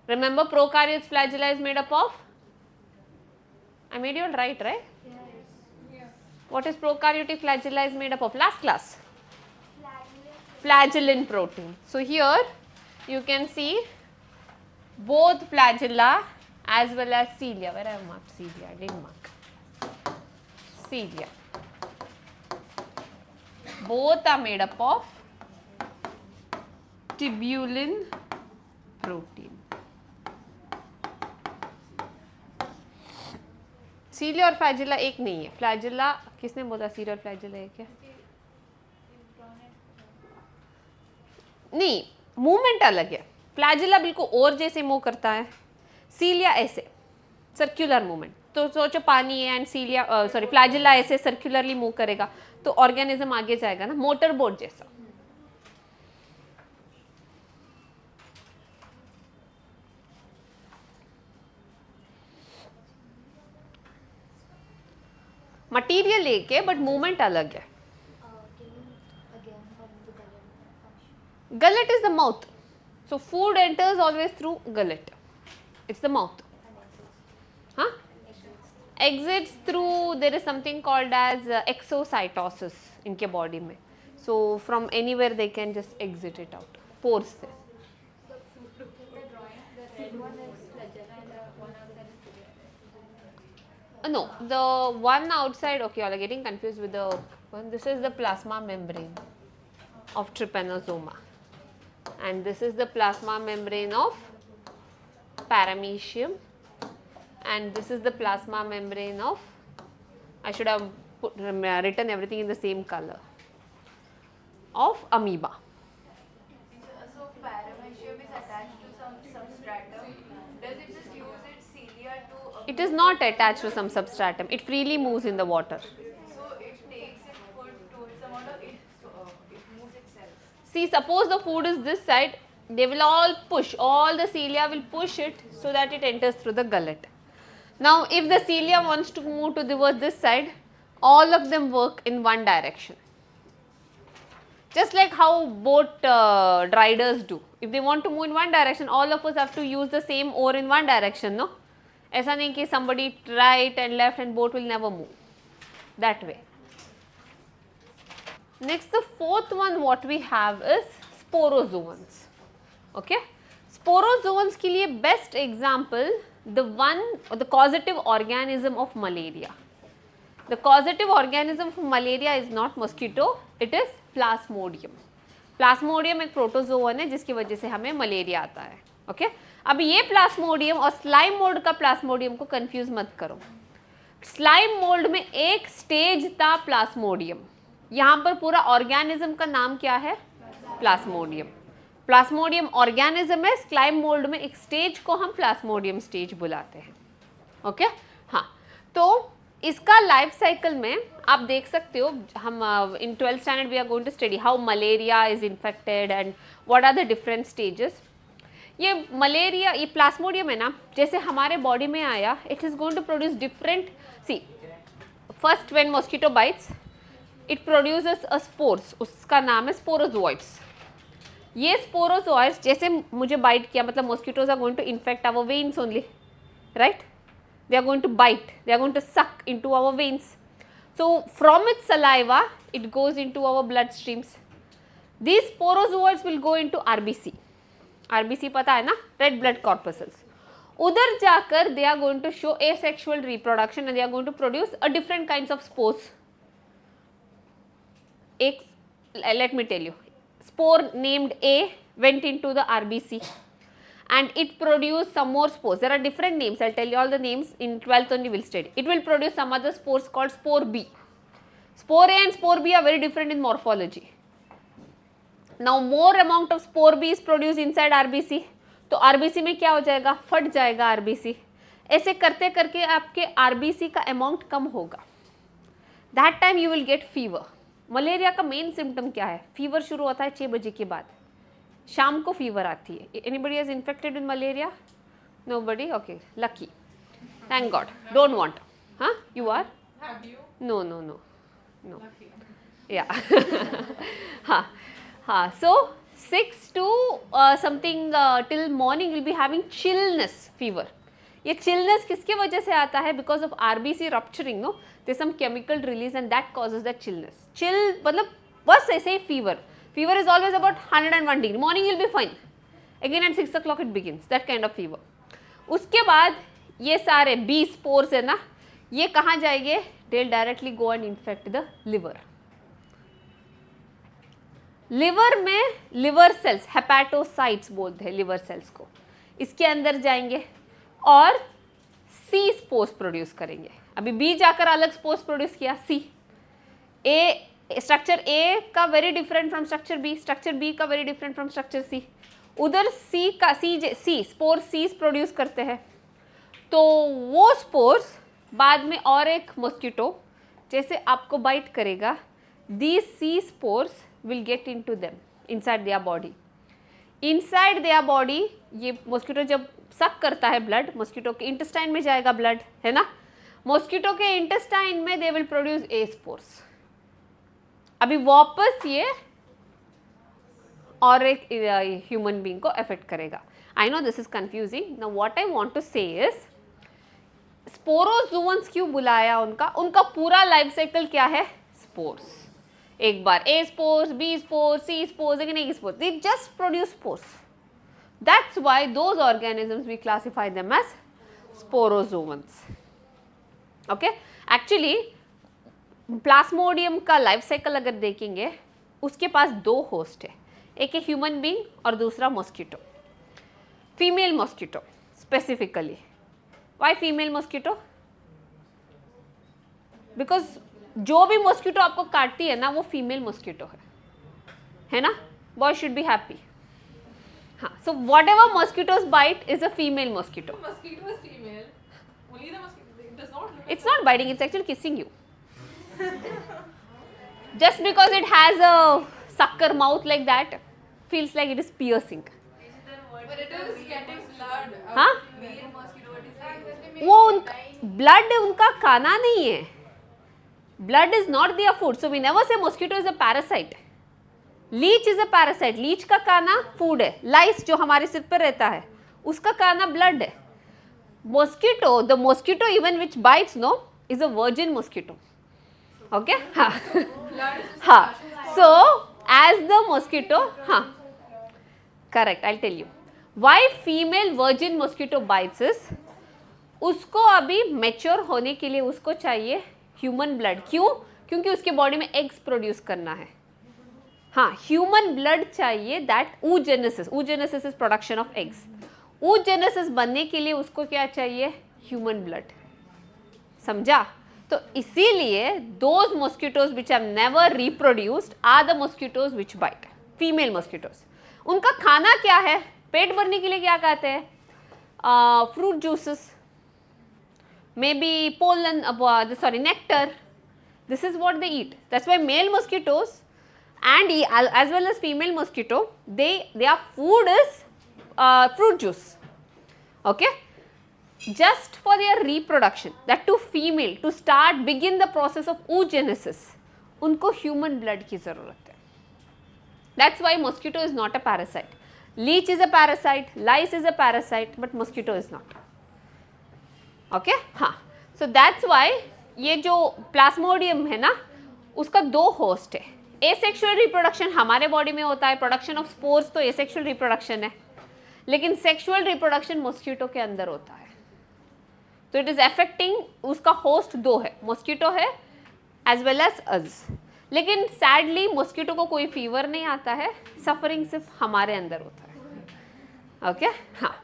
Remember prokaryotes flagella is made up of, I made you all right, right? What is prokaryotic flagella is made up of? Last class. Flagellin protein. So here you can see both flagella as well as cilia. Where I have marked cilia? I didn't mark cilia. Both are made up of tubulin protein. सीलिया और flagella एक नहीं है. Flagella किसने बोला सीलिया और flagella एक है? नहीं, मूवमेंट अलग है. फ्लैजेला बिल्कुल और जैसे मूव करता है, सीलिया ऐसे सर्कुलर मूवमेंट. तो सोचो पानी है एंड सीलिया सॉरी फ्लैजेला ऐसे सर्कुलरली मूव करेगा तो ऑर्गेनिज्म आगे जाएगा ना, मोटर बोट जैसा. मटीरियल एक है बट मूवमेंट अलग है. Can you again come to the function? Gullet is the mouth. So food enters always through gullet. It's the mouth. Huh? Exits through, there is something called as exocytosis इनके body में. So from anywhere they can just exit it out. Pores से. No, the one outside, okay, you are getting confused with the one. This is the plasma membrane of trypanosoma. And this is the plasma membrane of paramecium. And this is the plasma membrane of, I should have written everything in the same color, of amoeba. So paramecium is attached to some substratum. Does it just use its cilia to? It is not attached to some substratum. It freely moves in the water. So it takes its food towards the water. It moves itself. See, suppose the food is this side, they will all push, all the cilia will push it so that it enters through the gullet. Now, if the cilia wants to move towards this side, all of them work in one direction. Just like how boat riders do. If they want to move in one direction, all of us have to use the same oar in one direction, no? ऐसा नहीं कि somebody right and left and boat will never move. That way. Next, the fourth one what we have is sporozoans. Okay? Sporozoans के लिए best example, the one, the causative organism of malaria. The causative organism of malaria is not mosquito, it is plasmodium. Plasmodium एक protozoan है जिसकी वजह से हमें malaria आता है. ओके अब ये प्लाज्मोडियम और स्लाइम मोल्ड का प्लाज्मोडियम को कंफ्यूज मत करो. स्लाइम मोल्ड में एक स्टेज था प्लाज्मोडियम, यहाँ पर पूरा ऑर्गेनिज्म का नाम क्या है? प्लाज्मोडियम. प्लाज्मोडियम ऑर्गेनिज्म है, स्लाइम मोल्ड में एक स्टेज को हम प्लाज्मोडियम स्टेज बुलाते हैं. ओके हाँ, तो इसका लाइफ साइकिल में आप देख सकते हो, हम in 12th standard we are going to study how malaria is infected and what are the different stages. ये मलेरिया, ये प्लाज्मोडियम है ना, जैसे हमारे बॉडी में आया, it is going to produce different. See first when mosquito bites it produces a spores, उसका नाम है स्पोरोजोइड्स. ये स्पोरोजोइड्स जैसे मुझे बाइट किया, मतलब mosquitoes are going to infect our veins only, right? They are going to bite, they are going to suck into our veins. So from its saliva it goes into our blood streams. These sporozoids will go into RBC. RBC पता है ना, red blood corpuscles. उधर जाकर they are going to show asexual reproduction and they are going to produce a different kinds of spores. एक, let me tell you, spore named A went into the RBC. And it produced some more spores. There are different names. I'll tell you all the names. In 12th only we'll study. It will produce some other spores called spore B. Spore A and spore B are very different in morphology. Now more amount of spore B is produced inside RBC. तो RBC में क्या हो जाएगा? फट जाएगा RBC. ऐसे करते करके आपके RBC का amount कम होगा. That time you will get fever. Malaria का मेन सिम्टम क्या है? फीवर शुरू होता है 6 बजे के बाद, शाम को फीवर आती है. Anybody is infected with malaria? Nobody? Okay, lucky, thank god. Don't want. हाँ, you are? No no no no, या हाँ हाँ. सो 6 to something till morning will be having chillness fever. ये chillness किसके वजह से आता है? Because of RBC rupturing, no, there's some chemical release and that causes that chillness. chill मतलब बस ऐसे ही fever. Fever is always about 101 degree. Morning you'll be fine. Again at 6 o'clock it begins. That kind of fever. उसके बाद ये सारे B spores है ना, ये कहाँ जाएंगे? They'll directly go and infect the liver. Liver में लिवर सेल्स, हेपेटोसाइट्स बोलते हैं लिवर सेल्स को, इसके अंदर जाएंगे और C स्पोर्स प्रोड्यूस करेंगे. अभी B जाकर अलग स्पोर्स प्रोड्यूस किया. C A स्ट्रक्चर A का very different from structure B, structure B का very different from structure C. उधर C का C स्पोर C प्रोड्यूस करते हैं. तो वो स्पोर्स बाद में और एक मॉस्किटो जैसे आपको बाइट करेगा, these C spores will get into them inside their body. Inside their body ये मॉस्किटो जब सक करता है ब्लड, मॉस्किटो के इंटेस्टाइन में जाएगा ब्लड, है ना. मॉस्किटो के इंटेस्टाइन में they will produce A spores. अभी वापस ये और एक ह्यूमन बीइंग को अफेक्ट करेगा. I know this is confusing. Now what I want to say is, sporozoans क्यों बुलाया? उनका पूरा लाइफ साइकिल क्या है? स्पोर्स. एक बार A spores, B spores, C spores, again A spores. They just produce spores. That's why those organisms we classify them as sporozoans. Okay, actually plasmodium का life cycle अगर देखेंगे, उसके पास 2 होस्ट है, एक है ह्यूमन बीइंग और दूसरा mosquito, female mosquito specifically. Why female mosquito? Because जो भी मॉस्किटो आपको काटती है ना, वो फीमेल मॉस्किटो है ना. Boy should be happy. हाँ, so whatever mosquitoes bite is a female mosquito. Mosquito is female. Only the mosquito. It does not look. It's not biting, it's actually kissing you. Just because it has a sucker mouth like that feels like it is piercing. But it is getting blood. हाँ? Male mosquito, what is that? वो उनका blood उनका खाना नहीं है. Blood is not their food. So we never say mosquito is a parasite. Leech is a parasite. Leech का खाना food है. Lice जो हमारे सिर पर रहता है, उसका खाना blood है. Mosquito, the mosquito even which bites, no, is a virgin mosquito. Okay? हाँ. हाँ. So as the mosquito, हाँ. Correct. I'll tell you. Why female virgin mosquito bites is, उसको अभी mature होने के लिए उसको चाहिए ह्यूमन ब्लड. क्यों? क्योंकि उसके बॉडी में एग्स प्रोड्यूस करना है. हाँ, ह्यूमन ब्लड चाहिए. That oogenesis. oogenesis is production of eggs. oogenesis बनने के लिए उसको क्या चाहिए? Human blood. समझा? तो इसीलिए those mosquitoes which have never reproduced are the mosquitoes which bite. Female mosquitoes. उनका खाना क्या है? पेट भरने के लिए क्या खाते हैं? Fruit juices, may bee pollen, nectar. This is what they eat. That's why male mosquitoes and as well as female mosquito, their food is fruit juice. Okay, just for their reproduction, that to female to begin the process of oogenesis, उनको human blood की ज़रूरत है. That's why mosquito is not a parasite. Leech is a parasite, lice is a parasite, but mosquito is not. Okay? हाँ. So that's why ये जो Plasmodium है ना, उसका 2 होस्ट है. एसेक्सुअल रिप्रोडक्शन हमारे बॉडी में होता है. प्रोडक्शन ऑफ स्पोर्स तो एसेक्सुअल रिप्रोडक्शन है, लेकिन सेक्सुअल रिप्रोडक्शन मॉस्किटो के अंदर होता है. तो इट इज अफेक्टिंग, उसका होस्ट 2 है, मॉस्किटो है एज वेल एज अस. लेकिन सैडली मॉस्किटो को कोई फीवर नहीं आता है, सफरिंग सिर्फ हमारे अंदर होता है. ओके हाँ.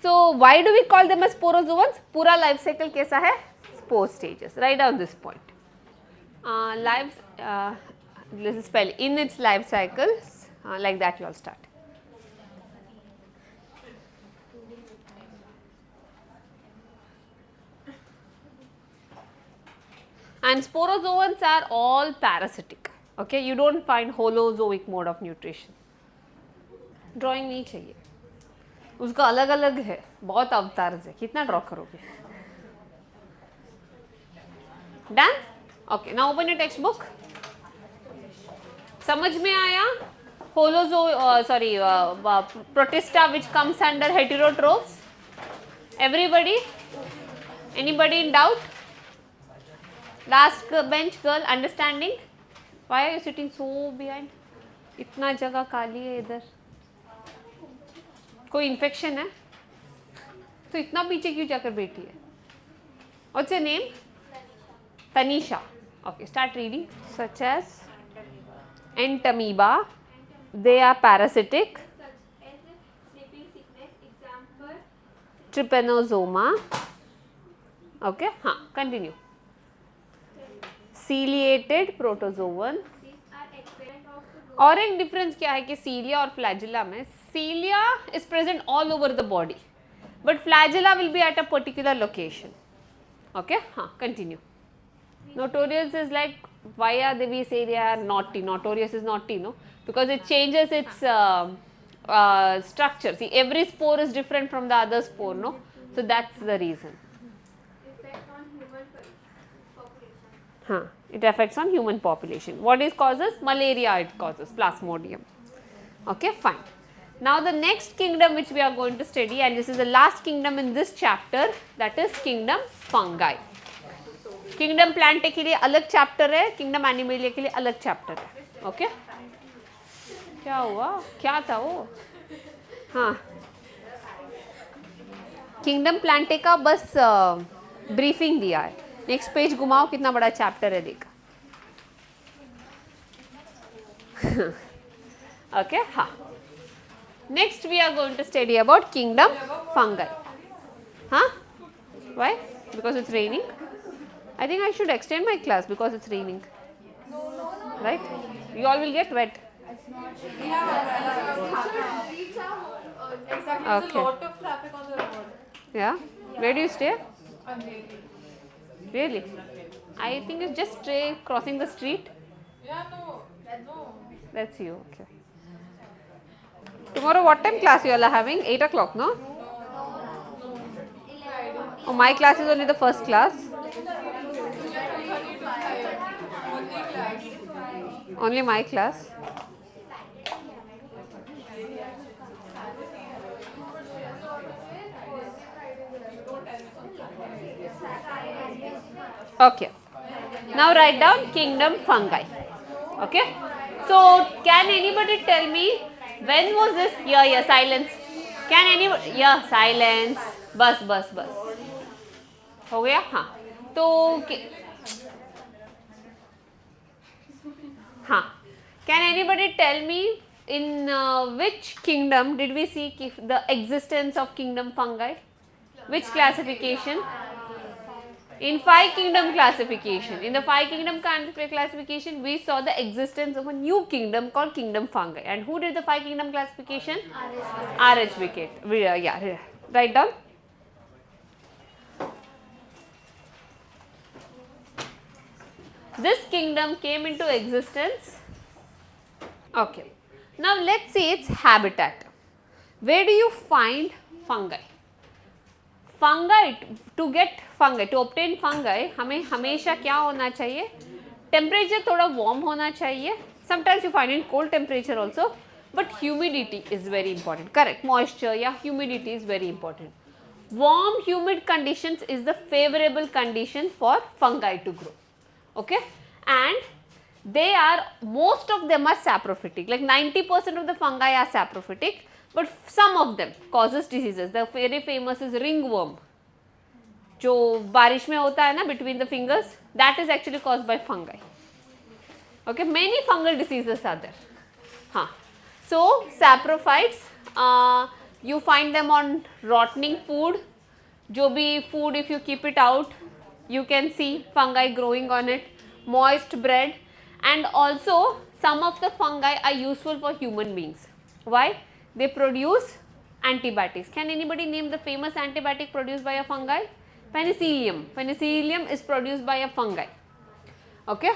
So why do we call them as sporozoans? पूरा लाइफ साइकिल कैसा है? Spore stages. Write down this point. This is spelled in its life cycles, like that you all start. And sporozoans are all parasitic. Okay, you don't find holozoic mode of nutrition. Drawing नहीं चाहिए, उसका अलग अलग है, बहुत अवतार है. कितना ड्रॉ करोगे? Done? Okay, now open your textbook. समझ में आया? Protista which comes under heterotrophs. Everybody? Anybody in doubt? Last bench girl, understanding? Why are you sitting so behind? इतना जगह खाली है इधर. कोई इन्फेक्शन है? तो इतना पीछे क्यों जाकर बैठी है? What's your name? Tanisha. Okay, start reading. Such as entamoeba, they are parasitic. Such as sleeping sickness, example. Trypanosoma. Okay, हाँ, continue. Ciliated protozoan. These are equivalent of the और एक डिफरेंस क्या है कि सीलिया और फ्लैजिला में, cilia is present all over the body, but flagella will be at a particular location. Okay हाँ, continue. Notorious is like, why are they, we say they are naughty? Notorious is naughty, no? Because it changes its structure. See, every spore is different from the other spore, no? So that's the reason. effect on human population. Huh. It affects on human population. What is causes? Malaria it causes, Plasmodium. Okay, fine. Now the next kingdom which we are going to study, and this is the last kingdom in this chapter, that is kingdom fungi. Kingdom Plantae के लिए अलग chapter है, kingdom animalia के लिए अलग chapter है. Okay क्या हुआ? क्या था वो? हाँ, किंगडम प्लांटे का बस ब्रीफिंग दिया है. नेक्स्ट पेज घुमाओ, कितना बड़ा चैप्टर है देखा. ओके हाँ. Next we are going to study about kingdom fungi. हाँ, why? Because it's raining. I think I should extend my class because it's raining. Right? You all will get wet. Exactly. There's a Okay. lot of traffic on the road. Yeah? Where do you stay? Andheri. Really? I think it's just straight crossing the street. Yeah, no. That's you. Okay. Tomorrow what time class you all are having? 8 o'clock, no? Oh, my class is only the first class. Only my class. Okay. Now write down kingdom fungi. Okay. So can anybody tell me when was this? Yeah, silence. Can anybody? Yeah, silence. बस हो गया. हाँ, तो हाँ, can anybody tell me in which kingdom did we see the existence of kingdom fungi? Which classification? In 5 kingdom classification. In the 5 kingdom classification, we saw the existence of a new kingdom called kingdom fungi. And who did the 5 kingdom classification? R.H. Beckett. Yeah, write down. This kingdom came into existence. Okay. Now let's see its habitat. Where do you find fungi? Fungi, to get fungi, to obtain fungi, हमें हमेशा क्या होना चाहिए? Temperature थोड़ा warm होना चाहिए. Sometimes you find in cold temperature also, but humidity is very important. Correct. Moisture, yeah, humidity is very important. Warm, humid conditions is the favorable condition for fungi to grow. Okay, and they are, most of them are saprophytic, like 90% of the fungi are saprophytic, but some of them causes diseases. The very famous is ringworm, जो बारिश में होता है ना between the fingers, that is actually caused by fungi. Okay, many fungal diseases are there. हाँ, so saprophytes, you find them on rotting food. जो भी food, if you keep it out, you can see fungi growing on it. Moist bread, and also some of the fungi are useful for human beings. Why? They produce antibiotics. Can anybody name the famous antibiotic produced by a fungi? Penicillium. Penicillium is produced by a fungi. Okay?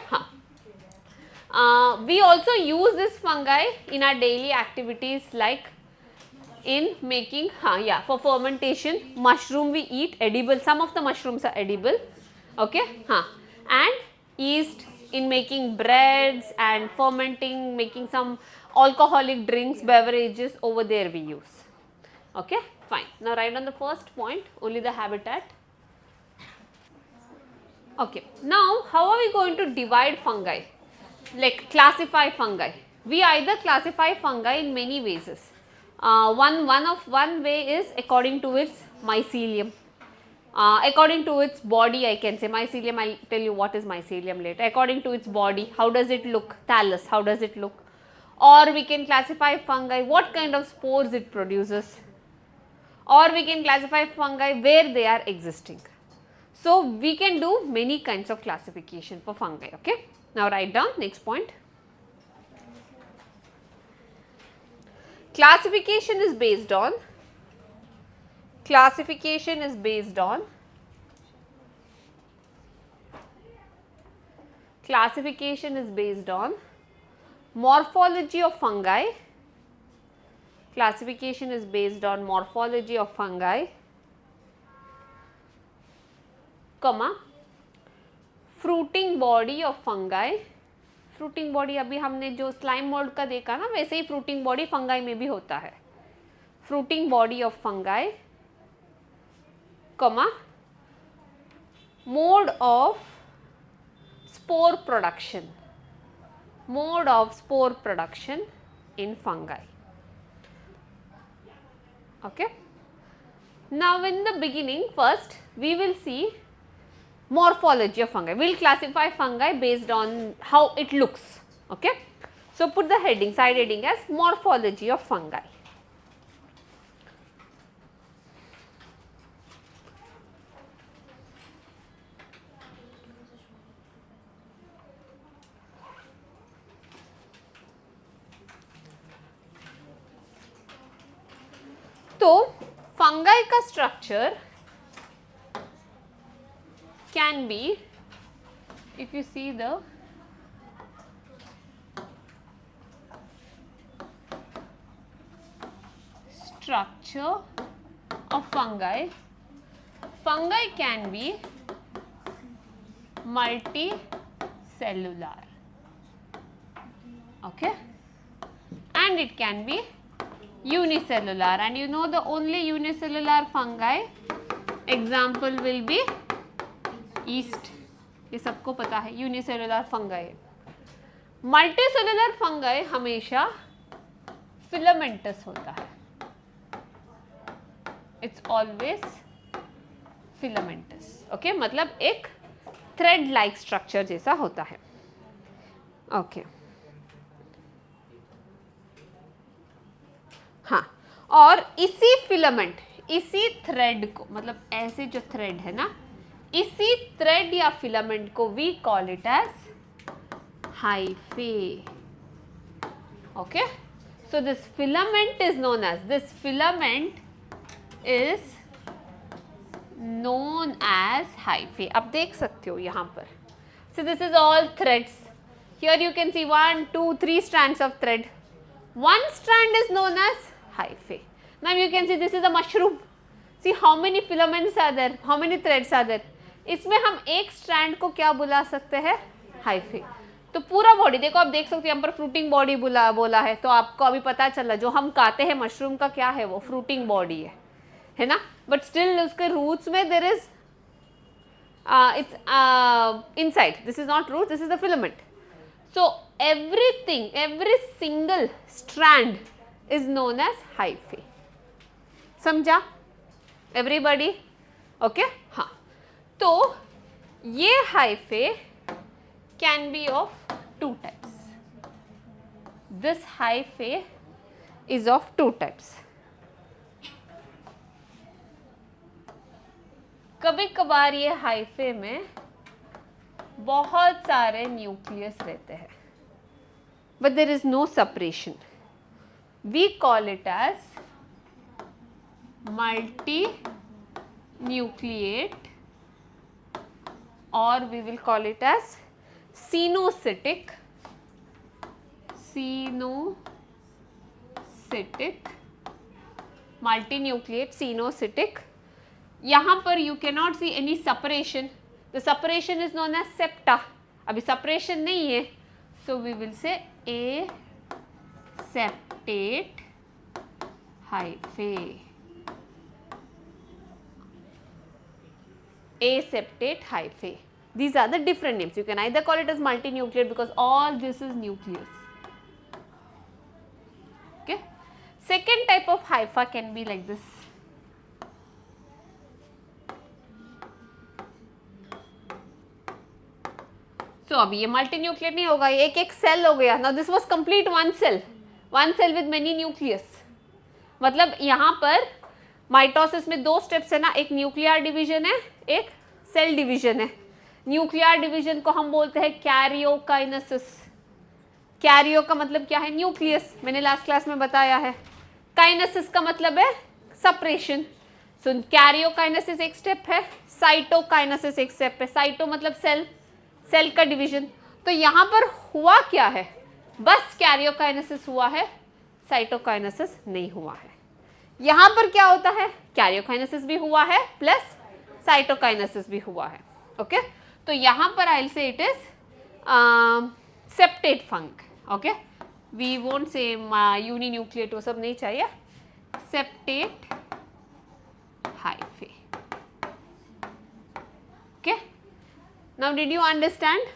We also use this fungi in our daily activities, like in making, for fermentation. Mushroom we eat, edible. Some of the mushrooms are edible. Okay? And yeast in making breads and fermenting, making some alcoholic drinks, beverages, over there we use. Okay, fine. Now write on the first point, only the habitat. Okay, now how are we going to divide fungi, like classify fungi? We either classify fungi in many ways. One way is according to its mycelium. According to its body, I can say mycelium. I'll tell you what is mycelium later. According to its body, how does it look? Thallus, how does it look? Or we can classify fungi, what kind of spores it produces. Or we can classify fungi where they are existing. So we can do many kinds of classification for fungi. Okay. Now write down next point. Classification is based on morphology of fungi. Classification is based on morphology of fungi, comma, fruiting body of fungi. Fruiting body अभी हमने जो slime mold का देखा ना, वैसे ही fruiting body fungi में भी होता है. Fruiting body of fungi, comma, mode of spore production. Mode of spore production in fungi. Okay. Now in the beginning, first we will see morphology of fungi. We will classify fungi based on how it looks. Okay. So put the heading, side heading as morphology of fungi. तो fungi का structure can be, if you see the structure of fungi, fungi can be multicellular, okay, and it can be unicellular, and you know the only unicellular fungi example will be yeast. ये सबको पता है unicellular fungi. Multicellular fungi हमेशा filamentous होता है. It's always filamentous. Okay, मतलब एक thread like structure जैसा होता है. Okay. हाँ, और इसी फिलामेंट, इसी थ्रेड को, मतलब ऐसे जो थ्रेड है ना, इसी थ्रेड या फिलामेंट को we call it as hyphae. Okay, so this filament is known as, this filament is known as hyphae. अब देख सकते हो यहाँ पर. So this is all threads. Here you can see 1, 2, 3 strands of thread. One strand is known as hyphae. Now you can see this is a mushroom. See how many filaments are there, how many threads are there. इसमें हम एक strand को क्या बुला सकते हैं? hyphae. तो पूरा बॉडी देखो, आप देख सकते हो यहाँ पर फ्रूटिंग बॉडी बोला है, तो आपको अभी पता चला जो हम खाते हैं मशरूम का क्या है, वो फ्रूटिंग बॉडी है ना. बट स्टिल उसके रूट्स में there is it's inside, this is not root, this is the filament. So everything, every single strand is known as hyphae. समझा एवरीबॉडी? ओके, हाँ. तो ये hyphae can be of two types. This hyphae is of two types. कभी कभार ये hyphae में बहुत सारे न्यूक्लियस रहते हैं, but there is no separation. We call it as multinucleate, or we will call it as Cenocytic, multinucleate, cenocytic. यहाँ पर you cannot see any separation. The separation is known as septa. अभी separation नहीं है, so we will say aseptate hyphae. Aseptate hyphae. These are the different names. You can either call it as multinucleate because all this is nucleus. Okay. Second type of hypha can be like this. So अभी ये multinucleate नहीं होगा, ये एक cell हो गया. Now this was complete one cell with many nucleus. मतलब यहाँ पर माइटोसिस में दो स्टेप्स है ना, एक न्यूक्लियर डिवीजन है, एक सेल डिवीजन है. न्यूक्लियर डिवीजन को हम बोलते हैं कैरियोकाइनेसिस. कैरियो का मतलब क्या है? न्यूक्लियस. मैंने लास्ट क्लास में बताया है. काइनेसिस का मतलब है सेपरेशन. सो कैरियोकाइनेसिस एक स्टेप है, साइटोकाइनेसिस एक स्टेप है. साइटो मतलब सेल, सेल का डिवीजन. तो यहाँ पर हुआ क्या है? बस कैरियोकाइनेसिस हुआ है, साइटोकाइनेसिस नहीं हुआ है. यहाँ पर क्या होता है? कैरियोकाइनेसिस भी हुआ है प्लस साइटोकाइनेसिस भी हुआ है. ओके, तो यहाँ पर I will say it is septate fungi. Okay, we won't say uninucleate, वो सब नहीं चाहिए. Septate hyphae. Okay, now did you understand?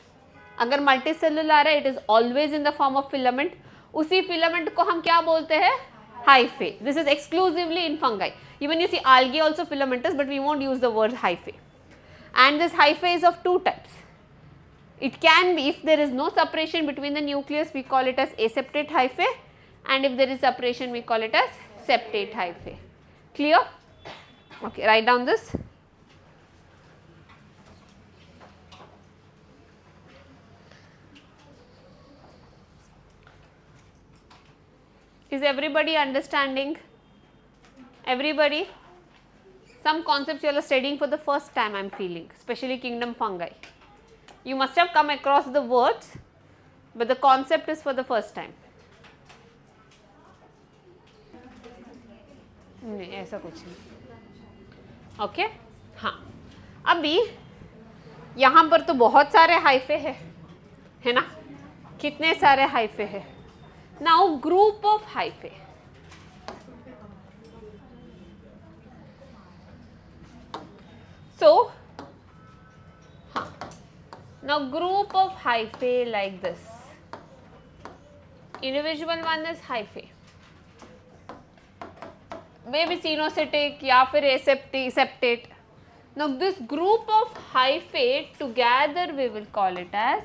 अगर मल्टीसेलुलर है, it is always in the form of filament. उसी फिलामेंट को हम क्या बोलते हैं? Hyphae. This is exclusively in fungi. Even you see algae also filamentous, but we won't use the word hyphae. And this hyphae is of two types. It can be, if there is no separation between the nucleus, we call it as aseptate hyphae, and if there is separation, we call it as septate hyphae. Clear? Okay, write down this. Is everybody understanding? Everybody? Some concepts you are studying for the first time, I am feeling, especially kingdom fungi. You must have come across the words, but the concept is for the first time. नहीं, ऐसा कुछ नहीं. Okay, हाँ. अभी यहाँ पर तो बहुत सारे हाइफे है ना? कितने सारे हाइफे है? Now group of hyphae. So, now group of hyphae like this. Individual one is hyphae. Maybe cenocytic या फिर aseptate. Now this group of hyphae together we will call it as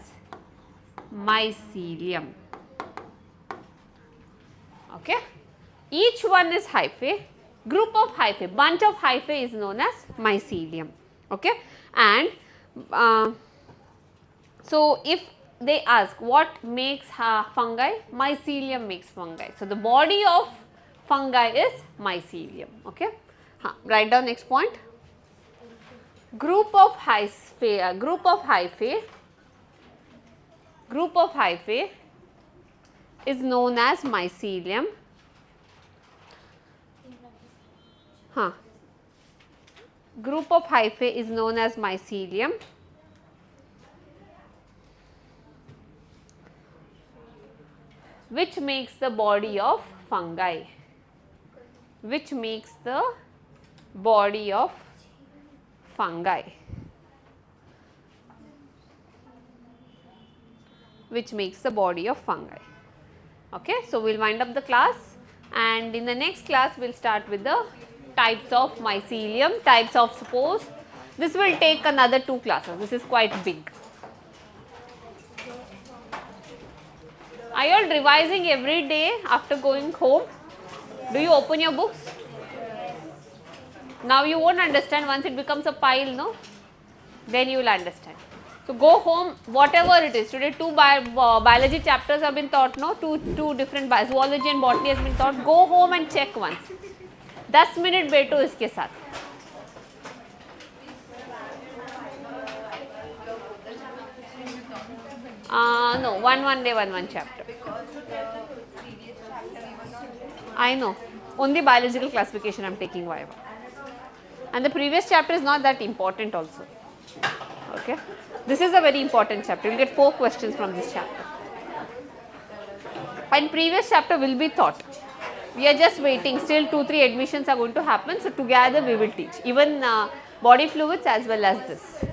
mycelium. Okay, each one is hyphae, group of hyphae, bunch of hyphae is known as mycelium. Okay, and so if they ask what makes fungi, mycelium makes fungi. So the body of fungi is mycelium. Okay, write down next point. Group of hyphae, group of hyphae is known as mycelium. Group of hyphae is known as mycelium. Which makes the body of fungi. Which makes the body of fungi. Which makes the body of fungi. Okay, so we will wind up the class, and in the next class we will start with the types of mycelium, types of spores. This will take another 2 classes. This is quite big. Are you all revising every day after going home? Do you open your books? Now you won't understand once it becomes a pile, no? Then you will understand. So go home, whatever it is. Today 2 biology chapters have been taught, no? Two different zoology and botany has been taught. Go home and check once. 10 minute बैठो इसके साथ. No, one day, one chapter. I know. Only biological classification I am taking Viva. And the previous chapter is not that important also. Okay. This is a very important chapter. You will get 4 questions from this chapter. And previous chapter will be taught. We are just waiting. Still 2-3 admissions are going to happen. So together we will teach. Even body fluids as well as this.